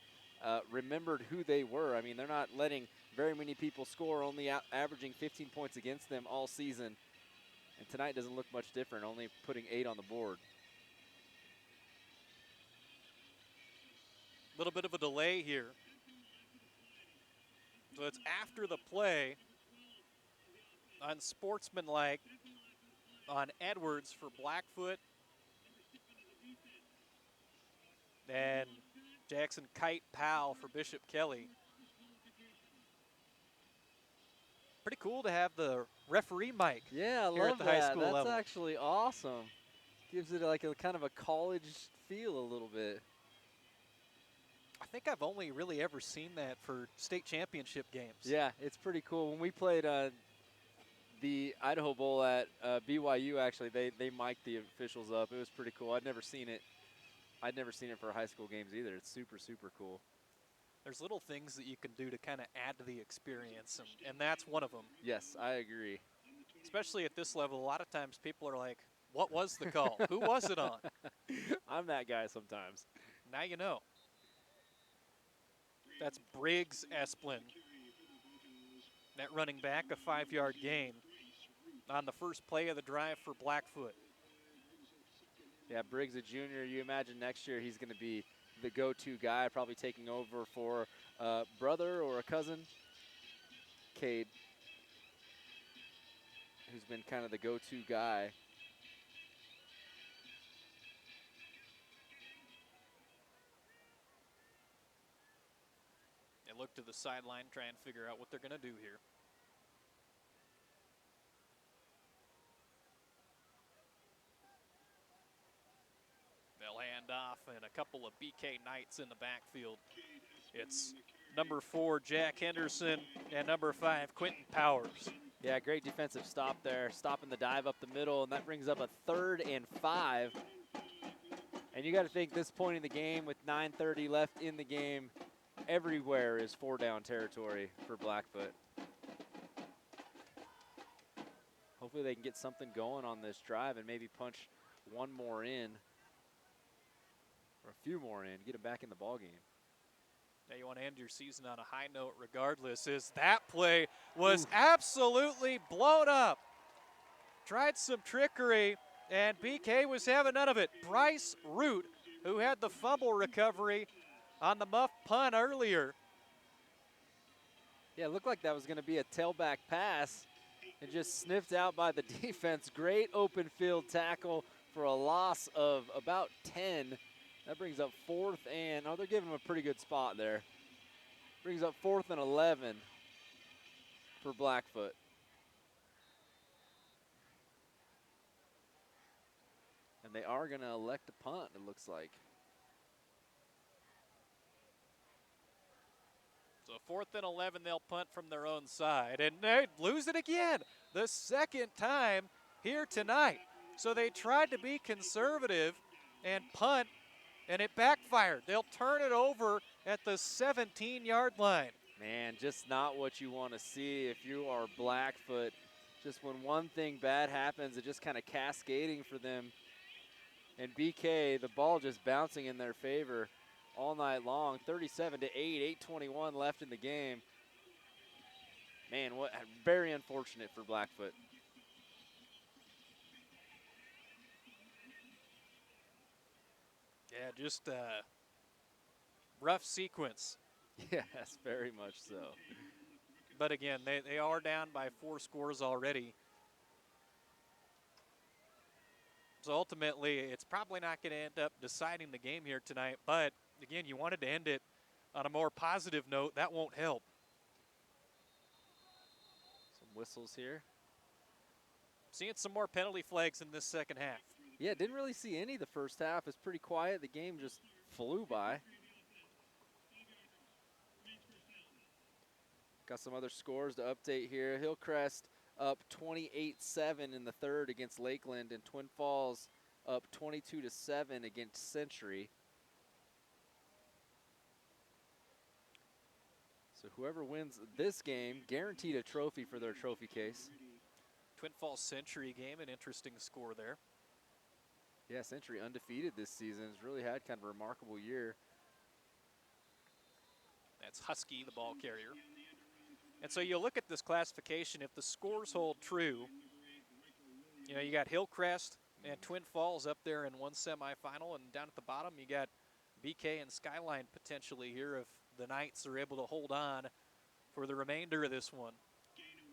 remembered who they were. They're not letting very many people score, only averaging 15 points against them all season. And tonight doesn't look much different, only putting 8 on the board. A little bit of a delay here. So it's after the play unsportsmanlike on Edwards for Blackfoot. And Jackson Kite Powell for Bishop Kelly. Pretty cool to have the referee mic Yeah, I here love at the high that. school That's level. actually awesome. Gives it like a kind of a college feel a little bit. I think I've only really ever seen that for state championship games. Yeah, it's pretty cool. When we played the Idaho Bowl at BYU, actually, they mic'd the officials up. It was pretty cool. I'd never seen it for high school games either. It's super, super cool. There's little things that you can do to kind of add to the experience, and that's one of them. Yes, I agree. Especially at this level, a lot of times people are like, what was the call? Who was it on? I'm that guy sometimes. Now you know. That's Briggs Esplin. That running back, a 5-yard gain on the first play of the drive for Blackfoot. Yeah, Briggs, a junior. You imagine next year he's going to be the go-to guy, probably taking over for a brother or a cousin, Cade, who's been kind of the go-to guy. They look to the sideline, try and figure out what they're going to do here. They'll hand off, and a couple of BK Knights in the backfield. It's number 4, Jack Henderson, and number 5, Quentin Powers. Yeah, great defensive stop there, stopping the dive up the middle, and that brings up a 3rd and 5. And you got to think this point in the game with 9:30 left in the game, everywhere is 4-down territory for Blackfoot. Hopefully they can get something going on this drive and maybe punch one more in, or a few more in, get them back in the ballgame. Now you want to end your season on a high note regardless, as that play was absolutely blown up. Tried some trickery, and BK was having none of it. Bryce Root, who had the fumble recovery on the muff punt earlier. Yeah, it looked like that was going to be a tailback pass and just sniffed out by the defense. Great open field tackle for a loss of about 10. That brings up 4th and, oh, they're giving him a pretty good spot there. Brings up 4th and 11 for Blackfoot. And they are going to elect a punt, it looks like. So 4th and 11, they'll punt from their own side, and they lose it again, the second time here tonight. So they tried to be conservative and punt, and it backfired. They'll turn it over at the 17-yard line. Man, just not what you want to see if you are Blackfoot. Just when one thing bad happens, it just kind of cascading for them. And BK, the ball just bouncing in their favor all night long. 37-8, 8:21 left in the game. Man, what very unfortunate for Blackfoot. Yeah, just a rough sequence. Yes, very much so. But again, they are down by 4 scores already. So ultimately, it's probably not going to end up deciding the game here tonight. But again, you wanted to end it on a more positive note. That won't help. Some whistles here. Seeing some more penalty flags in this second half. Yeah, didn't really see any the first half. It's pretty quiet. The game just flew by. Got some other scores to update here. Hillcrest up 28-7 in the third against Lakeland, and Twin Falls up 22-7 against Century. So whoever wins this game guaranteed a trophy for their trophy case. Twin Falls Century game, an interesting score there. Yeah, Century undefeated this season. Has really had kind of a remarkable year. That's Husky, the ball carrier. And so you look at this classification, if the scores hold true, you know, you got Hillcrest and Twin Falls up there in one semifinal, and down at the bottom you got BK and Skyline potentially here if the Knights are able to hold on for the remainder of this one.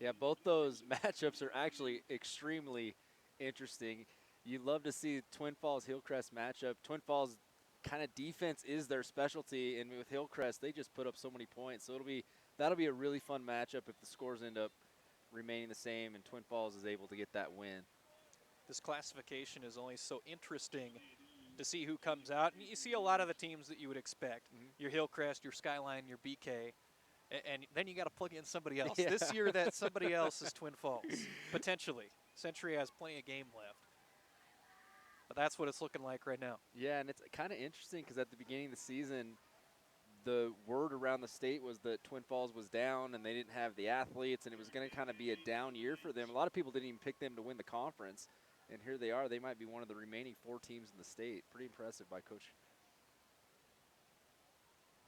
Yeah, both those matchups are actually extremely interesting. You love to see Twin Falls Hillcrest matchup. Twin Falls kind of defense is their specialty, and with Hillcrest, they just put up so many points. So that'll be a really fun matchup if the scores end up remaining the same and Twin Falls is able to get that win. This classification is only so interesting to see who comes out. And you see a lot of the teams that you would expect. Your Hillcrest, your Skyline, your BK. And then you got to plug in somebody else. Yeah. This year, that somebody else is Twin Falls, potentially. Century has plenty of game left. But that's what it's looking like right now. Yeah, and it's kind of interesting because at the beginning of the season, the word around the state was that Twin Falls was down and they didn't have the athletes, and it was going to kind of be a down year for them. A lot of people didn't even pick them to win the conference, and here they are. They might be one of the remaining 4 teams in the state. Pretty impressive by Coach.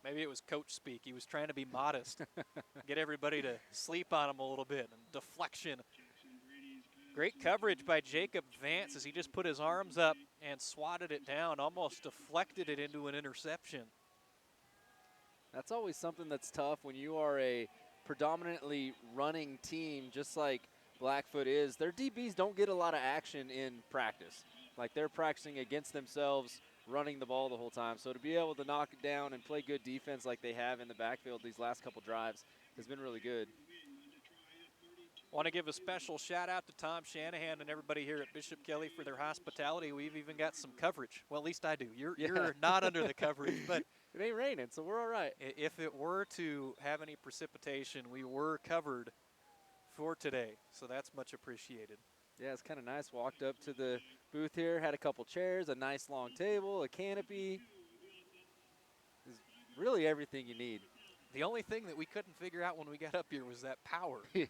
Maybe it was coach speak. He was trying to be modest, get everybody to sleep on him a little bit, and deflection. Great coverage by Jacob Vance as he just put his arms up and swatted it down, almost deflected it into an interception. That's always something that's tough when you are a predominantly running team, just like Blackfoot is. Their DBs don't get a lot of action in practice. Like, they're practicing against themselves, running the ball the whole time. So to be able to knock it down and play good defense like they have in the backfield these last couple drives has been really good. Want to give a special shout out to Tom Shanahan and everybody here at Bishop Kelly for their hospitality. We've even got some coverage. Well, at least I do. You're not under the coverage, but it ain't raining, so we're all right. If it were to have any precipitation, we were covered for today, so that's much appreciated. Yeah, it's kind of nice. Walked up to the booth here, had a couple chairs, a nice long table, a canopy. It's really everything you need. The only thing that we couldn't figure out when we got up here was that power. Yeah.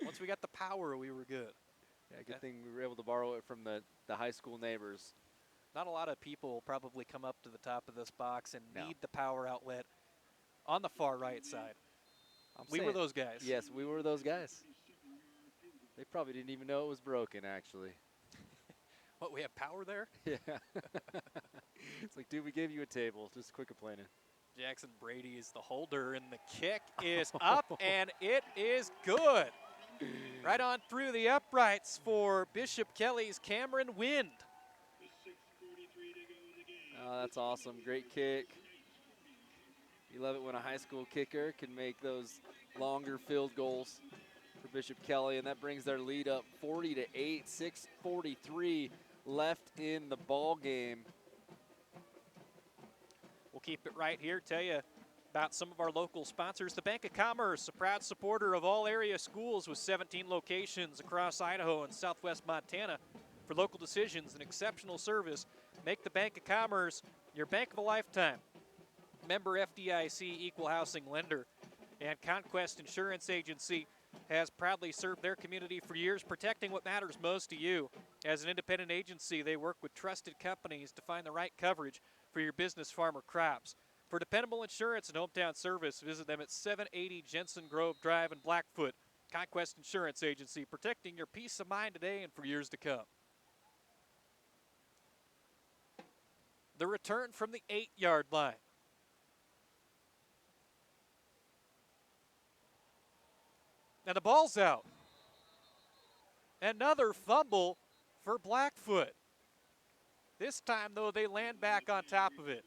Once we got the power, we were good. Yeah, good thing we were able to borrow it from the high school neighbors. Not a lot of people probably come up to the top of this box and need the power outlet on the far right side. We were those guys. Yes, we were those guys. They probably didn't even know it was broken, actually. What, we have power there? Yeah. It's like, dude, we gave you a table. Just quit complaining. Jackson Brady is the holder, and the kick is up, and it is good. Right on through the uprights for Bishop Kelly's Cameron Wind. Oh, that's awesome. Great kick. You love it when a high school kicker can make those longer field goals for Bishop Kelly, and that brings their lead up 40-8, 6:43 left in the ball game. We'll keep it right here, tell you about some of our local sponsors. The Bank of Commerce, a proud supporter of all area schools with 17 locations across Idaho and southwest Montana. For local decisions and exceptional service, make the Bank of Commerce your bank of a lifetime. Member FDIC, equal housing lender. And Conquest Insurance Agency has proudly served their community for years, protecting what matters most to you. As an independent agency, they work with trusted companies to find the right coverage for your business, farm, or crops. For dependable insurance and hometown service, visit them at 780 Jensen Grove Drive in Blackfoot. Conquest Insurance Agency, protecting your peace of mind today and for years to come. The return from the 8-yard line. And the ball's out. Another fumble for Blackfoot. This time, though, they land back on top of it.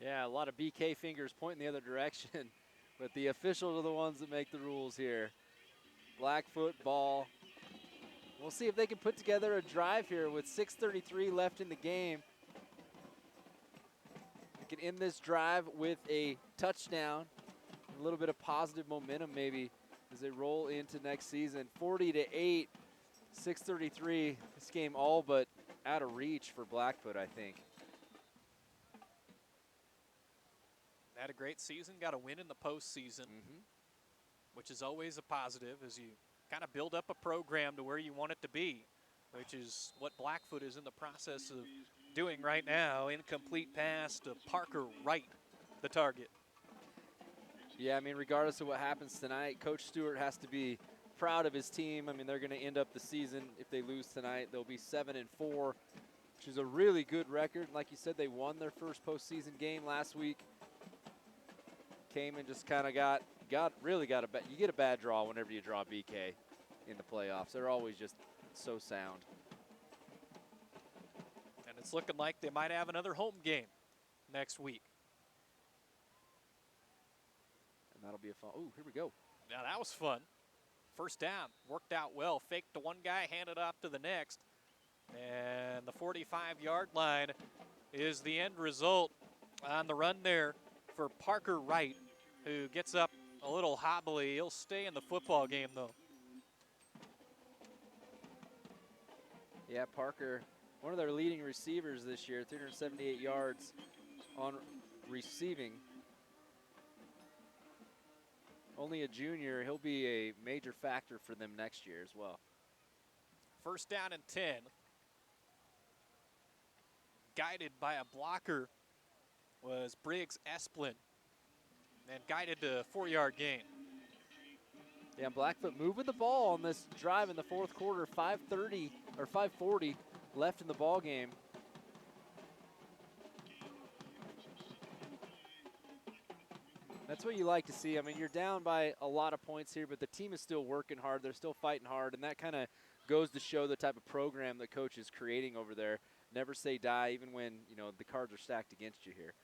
Yeah, a lot of BK fingers pointing the other direction, but the officials are the ones that make the rules here. Blackfoot ball. We'll see if they can put together a drive here with 6:33 left in the game. They can end this drive with a touchdown, a little bit of positive momentum maybe as they roll into next season. 40-8, 6:33. This game all but out of reach for Blackfoot, I think. Had a great season, got a win in the postseason, which is always a positive as you kind of build up a program to where you want it to be, which is what Blackfoot is in the process of doing right now. Incomplete pass to Parker Wright, the target. Yeah, I mean, regardless of what happens tonight, Coach Stewart has to be proud of his team. I mean, they're going to end up the season, if they lose tonight, they'll be 7-4, which is a really good record. Like you said, they won their first postseason game last week. Came and just kind of got really got you get a bad draw whenever you draw BK in the playoffs. They're always just so sound. And it's looking like they might have another home game next week. And that'll be a fun. Ooh, here we go. Now that was fun. First down, worked out well. Faked to one guy, handed off to the next. And the 45-yard line is the end result on the run there for Parker Wright, who gets up a little hobbly. He'll stay in the football game, though. Yeah, Parker, one of their leading receivers this year, 378 yards on receiving. Only a junior. He'll be a major factor for them next year as well. First down and 10. Guided by a blocker was Briggs Esplin, and guided to a 4-yard gain. Yeah, Blackfoot moving the ball on this drive in the fourth quarter. 5:40 left in the ball game. That's what you like to see. I mean, you're down by a lot of points here, but the team is still working hard. They're still fighting hard, and that kind of goes to show the type of program that coach is creating over there. Never say die, even when, you know, the cards are stacked against you here.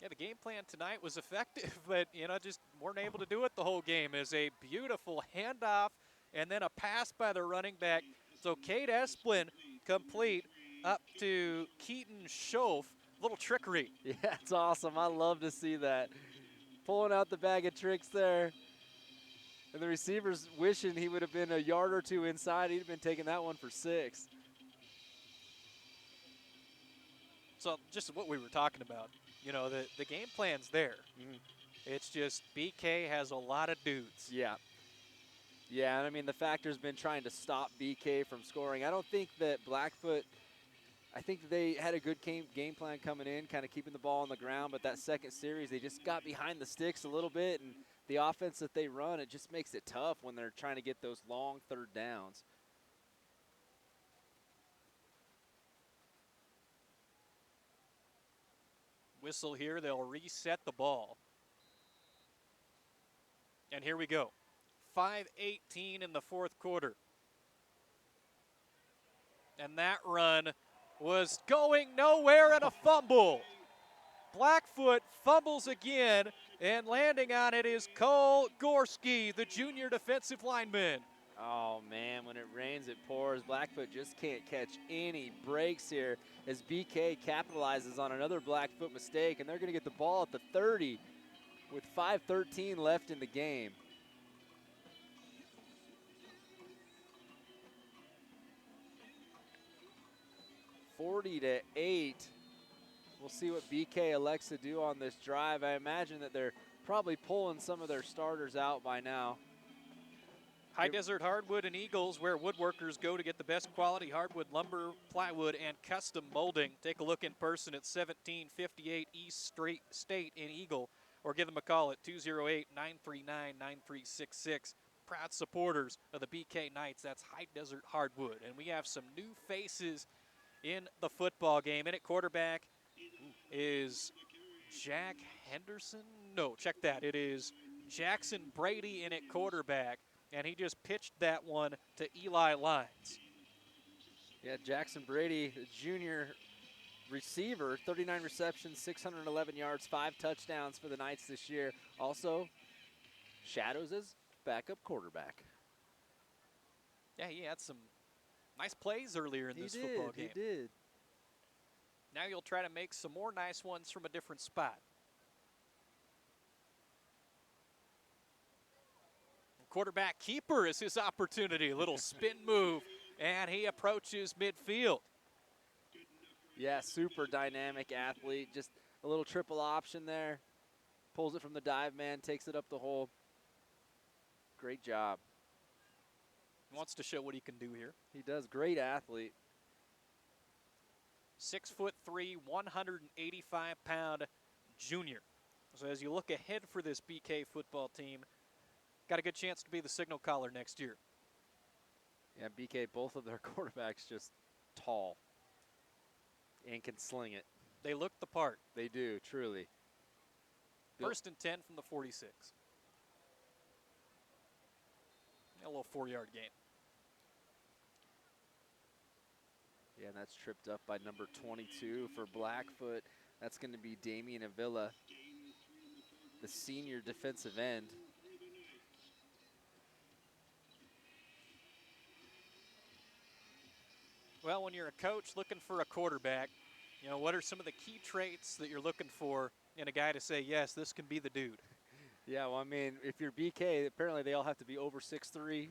Yeah, the game plan tonight was effective, but, you know, just weren't able to do it the whole game. As a beautiful handoff and then a pass by the running back. So Cade Esplin complete up to Keaton Schoaf. Little trickery. Yeah, it's awesome. I love to see that. Pulling out the bag of tricks there. And the receiver's wishing he would have been a yard or two inside. He'd have been taking that one for 6. So just what we were talking about. You know, the game plan's there. It's just BK has a lot of dudes. Yeah. Yeah, and I mean, the factor's been trying to stop BK from scoring. I don't think that Blackfoot, I think that they had a good game plan coming in, kind of keeping the ball on the ground, but that second series, they just got behind the sticks a little bit, and the offense that they run, it just makes it tough when they're trying to get those long third downs. Whistle here, they'll reset the ball. And here we go. 5:18 in the fourth quarter. And that run was going nowhere, and a fumble. Blackfoot fumbles again, and landing on it is Cole Gorski, the junior defensive lineman. Oh, man, when it rains, it pours. Blackfoot just can't catch any breaks here as BK capitalizes on another Blackfoot mistake, and they're going to get the ball at the 30 with 5:13 left in the game. (40-8). We'll see what BK elects to do on this drive. I imagine that they're probably pulling some of their starters out by now. High Desert Hardwood and Eagles, where woodworkers go to get the best quality hardwood lumber, plywood, and custom molding. Take a look in person at 1758 East State in Eagle, or give them a call at 208-939-9366. Proud supporters of the BK Knights. That's High Desert Hardwood. And we have some new faces in the football game. In at quarterback is Jack Henderson. No, check that. It is Jackson Brady in at quarterback. And he just pitched that one to Eli Lines. Yeah, Jackson Brady, the junior receiver, 39 receptions, 611 yards, 5 touchdowns for the Knights this year. Also, shadows as backup quarterback. Yeah, he had some nice plays earlier in this football game. He did. Now you'll try to make some more nice ones from a different spot. Quarterback keeper is his opportunity. A little spin move, and he approaches midfield. Yeah, super dynamic athlete. Just a little triple option there. Pulls it from the dive man, takes it up the hole. Great job. Wants to show what he can do here. He does. Great athlete. 6'3", 185-pound junior. So as you look ahead for this BK football team, got a good chance to be the signal caller next year. Yeah, BK, both of their quarterbacks just tall and can sling it. They look the part. They do, truly. First and 10 from the 46. A little 4-yard gain. Yeah, and that's tripped up by number 22 for Blackfoot. That's going to be Damian Avila, the senior defensive end. Well, when you're a coach looking for a quarterback, you know, what are some of the key traits that you're looking for in a guy to say, yes, this can be the dude? Yeah, well, I mean, if you're BK, apparently they all have to be over 6'3",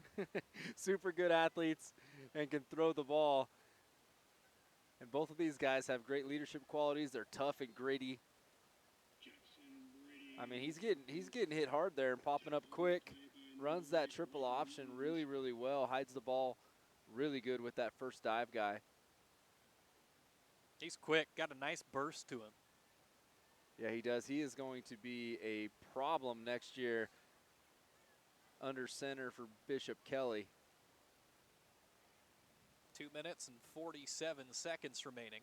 super good athletes, and can throw the ball. And both of these guys have great leadership qualities. They're tough and gritty. I mean, he's getting hit hard there and popping up quick. Runs that triple option really, really well. Hides the ball really good with that first dive guy. He's quick, got a nice burst to him. Yeah, he does. He is going to be a problem next year under center for Bishop Kelly. 2 minutes and 47 seconds remaining.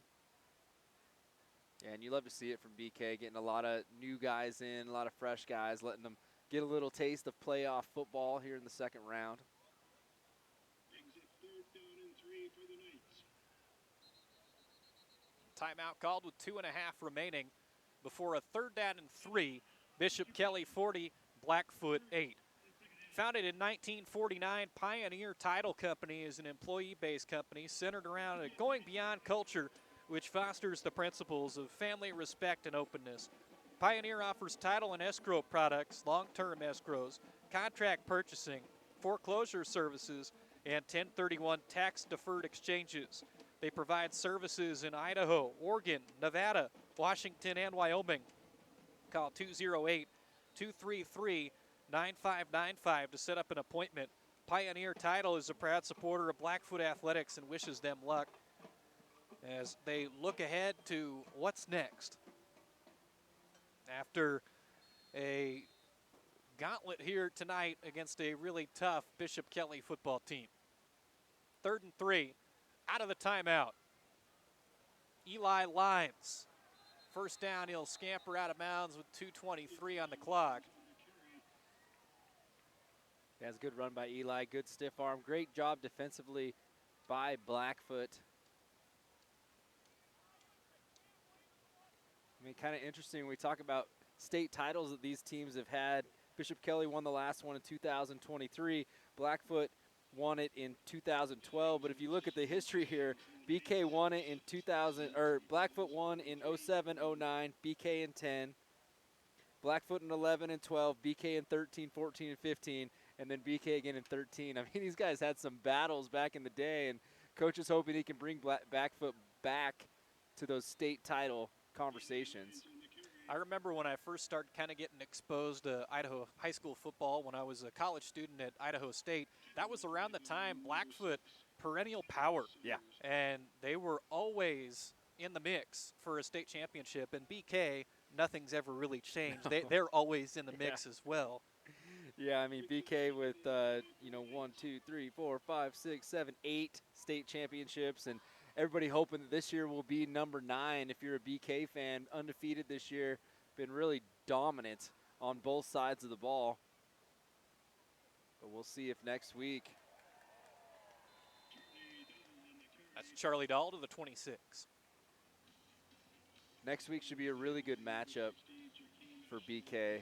Yeah, and you love to see it from BK, getting a lot of new guys in, a lot of fresh guys, letting them get a little taste of playoff football here in the second round. Timeout called with 2.5 remaining before a 3rd down and 3. Bishop Kelly 40, Blackfoot 8. Founded in 1949, Pioneer Title Company is an employee-based company centered around a going beyond culture which fosters the principles of family, respect, and openness. Pioneer offers title and escrow products, long-term escrows, contract purchasing, foreclosure services, and 1031 tax-deferred exchanges. They provide services in Idaho, Oregon, Nevada, Washington, and Wyoming. Call 208-233-9595 to set up an appointment. Pioneer Title is a proud supporter of Blackfoot Athletics and wishes them luck as they look ahead to what's next. After a gauntlet here tonight against a really tough Bishop Kelly football team. 3rd and 3, out of the timeout. Eli lines. First down, he'll scamper out of bounds with 2:23 on the clock. That's a good run by Eli, good stiff arm. Great job defensively by Blackfoot. I mean, kind of interesting when we talk about state titles that these teams have had. Bishop Kelly won the last one in 2023. Blackfoot won it in 2012. But if you look at the history here, BK won it in 2000, or Blackfoot won in 07, 09, BK in 10. Blackfoot in 11 and 12, BK in 13, 14, and 15, and then BK again in 13. I mean, these guys had some battles back in the day, and coach is hoping he can bring Blackfoot back to those state title conversations. I remember when I first started kind of getting exposed to Idaho high school football when I was a college student at Idaho State. That was around the time Blackfoot, perennial power. Yeah. And they were always in the mix for a state championship. And BK, nothing's ever really changed. No. They're always in the mix as well. Yeah, I mean, BK with, 1, 2, 3, 4, 5, 6, 7, 8 state championships, and everybody hoping that this year will be number 9. If you're a BK fan, undefeated this year, been really dominant on both sides of the ball. But we'll see if next week. That's Charlie Dahl to the 26. Next week should be a really good matchup for BK.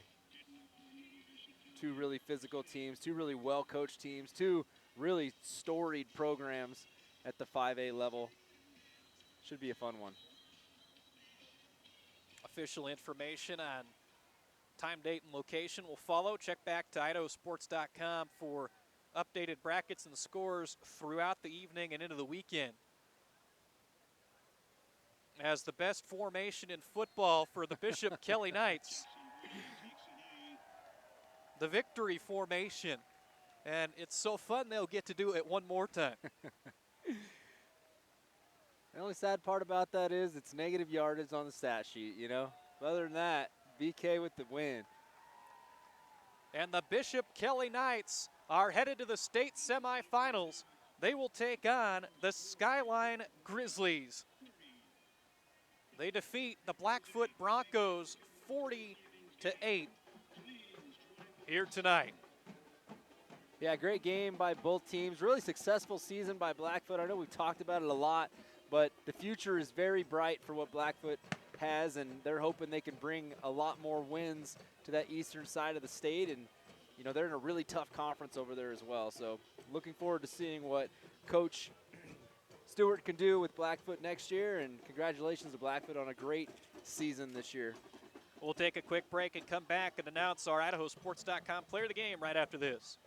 Two really physical teams, two really well-coached teams, two really storied programs at the 5A level. Should be a fun one. Official information on time, date, and location will follow. Check back to IdahoSports.com for updated brackets and scores throughout the evening and into the weekend. As the best formation in football for the Bishop Kelly Knights, the victory formation. And it's so fun they'll get to do it one more time. The only sad part about that is it's negative yardage on the stat sheet, But other than that, BK with the win. And the Bishop Kelly Knights are headed to the state semifinals. They will take on the Skyline Grizzlies. They defeat the Blackfoot Broncos 40-8 here tonight. Yeah, great game by both teams. Really successful season by Blackfoot. I know we've talked about it a lot, but the future is very bright for what Blackfoot has, and they're hoping they can bring a lot more wins to that eastern side of the state. And, you know, they're in a really tough conference over there as well. So looking forward to seeing what Coach Stewart can do with Blackfoot next year, and congratulations to Blackfoot on a great season this year. We'll take a quick break and come back and announce our IdahoSports.com player of the game right after this.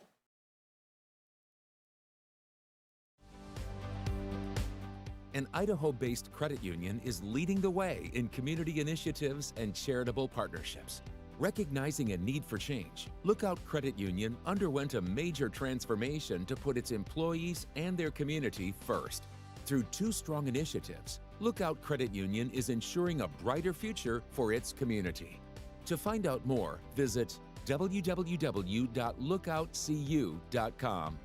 An Idaho-based credit union is leading the way in community initiatives and charitable partnerships. Recognizing a need for change, Lookout Credit Union underwent a major transformation to put its employees and their community first. Through 2 strong initiatives, Lookout Credit Union is ensuring a brighter future for its community. To find out more, visit www.lookoutcu.com.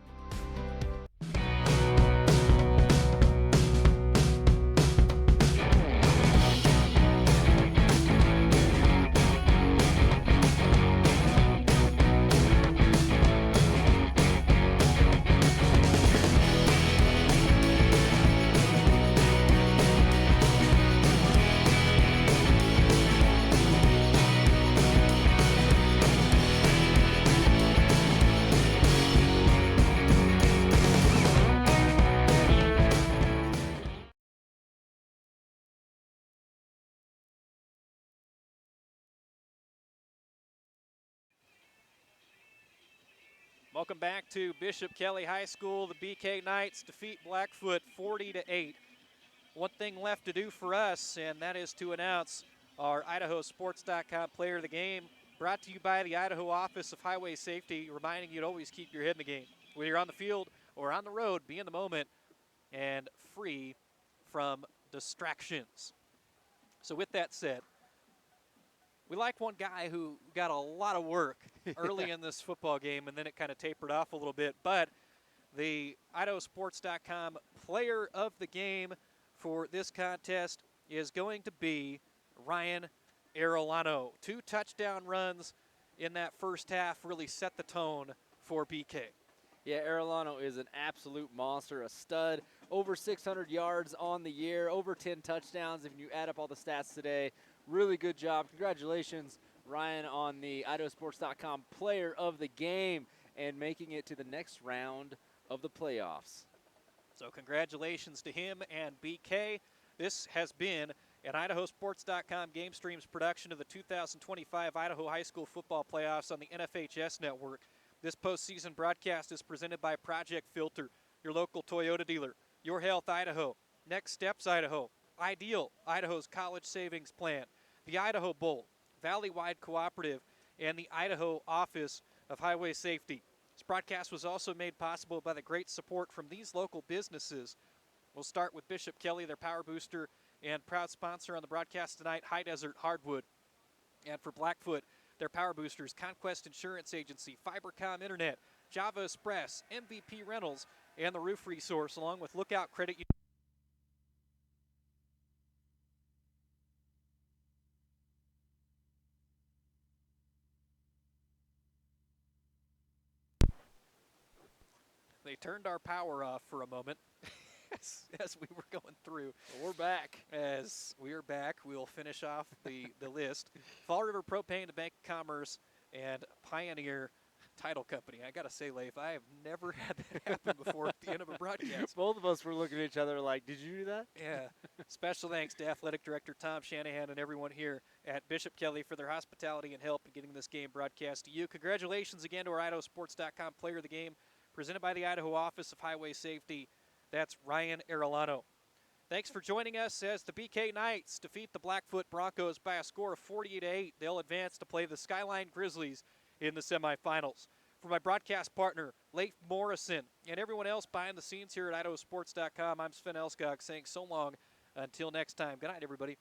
Welcome back to Bishop Kelly High School. The BK Knights defeat Blackfoot 40-8. One thing left to do for us, and that is to announce our IdahoSports.com player of the game, brought to you by the Idaho Office of Highway Safety, reminding you to always keep your head in the game. Whether you're on the field or on the road, be in the moment and free from distractions. So with that said, we like one guy who got a lot of work early in this football game, and then it kind of tapered off a little bit. But the IdahoSports.com player of the game for this contest is going to be Ryan Arellano. 2 touchdown runs in that first half really set the tone for BK. Yeah, Arellano is an absolute monster, a stud. Over 600 yards on the year, over 10 touchdowns if you add up all the stats today. Really good job. Congratulations, Ryan, on the IdahoSports.com player of the game and making it to the next round of the playoffs. So congratulations to him and BK. This has been an IdahoSports.com GameStreams production of the 2025 Idaho High School Football Playoffs on the NFHS Network. This postseason broadcast is presented by Project Filter, your local Toyota dealer, Your Health Idaho, Next Steps Idaho, Ideal, Idaho's College Savings Plan, the Idaho Bowl, Valley-Wide Cooperative, and the Idaho Office of Highway Safety. This broadcast was also made possible by the great support from these local businesses. We'll start with Bishop Kelly, their power booster and proud sponsor on the broadcast tonight, High Desert Hardwood. And for Blackfoot, their power boosters, Conquest Insurance Agency, Fibercom Internet, Java Express, MVP Rentals, and the Roof Resource, along with Lookout Credit Union. They turned our power off for a moment as we were going through. We're back. As we are back, we'll finish off the list. Fall River Propane, the Bank of Commerce, and Pioneer Title Company. I got to say, Leif, I have never had that happen before at the end of a broadcast. Both of us were looking at each other like, did you do that? Yeah. Special thanks to Athletic Director Tom Shanahan and everyone here at Bishop Kelly for their hospitality and help in getting this game broadcast to you. Congratulations again to our IdahoSports.com player of the game, presented by the Idaho Office of Highway Safety. That's Ryan Arellano. Thanks for joining us as the BK Knights defeat the Blackfoot Broncos by a score of 48-8. They'll advance to play the Skyline Grizzlies in the semifinals. For my broadcast partner, Leif Morrison, and everyone else behind the scenes here at IdahoSports.com, I'm Sven Elskog saying so long until next time. Good night, everybody.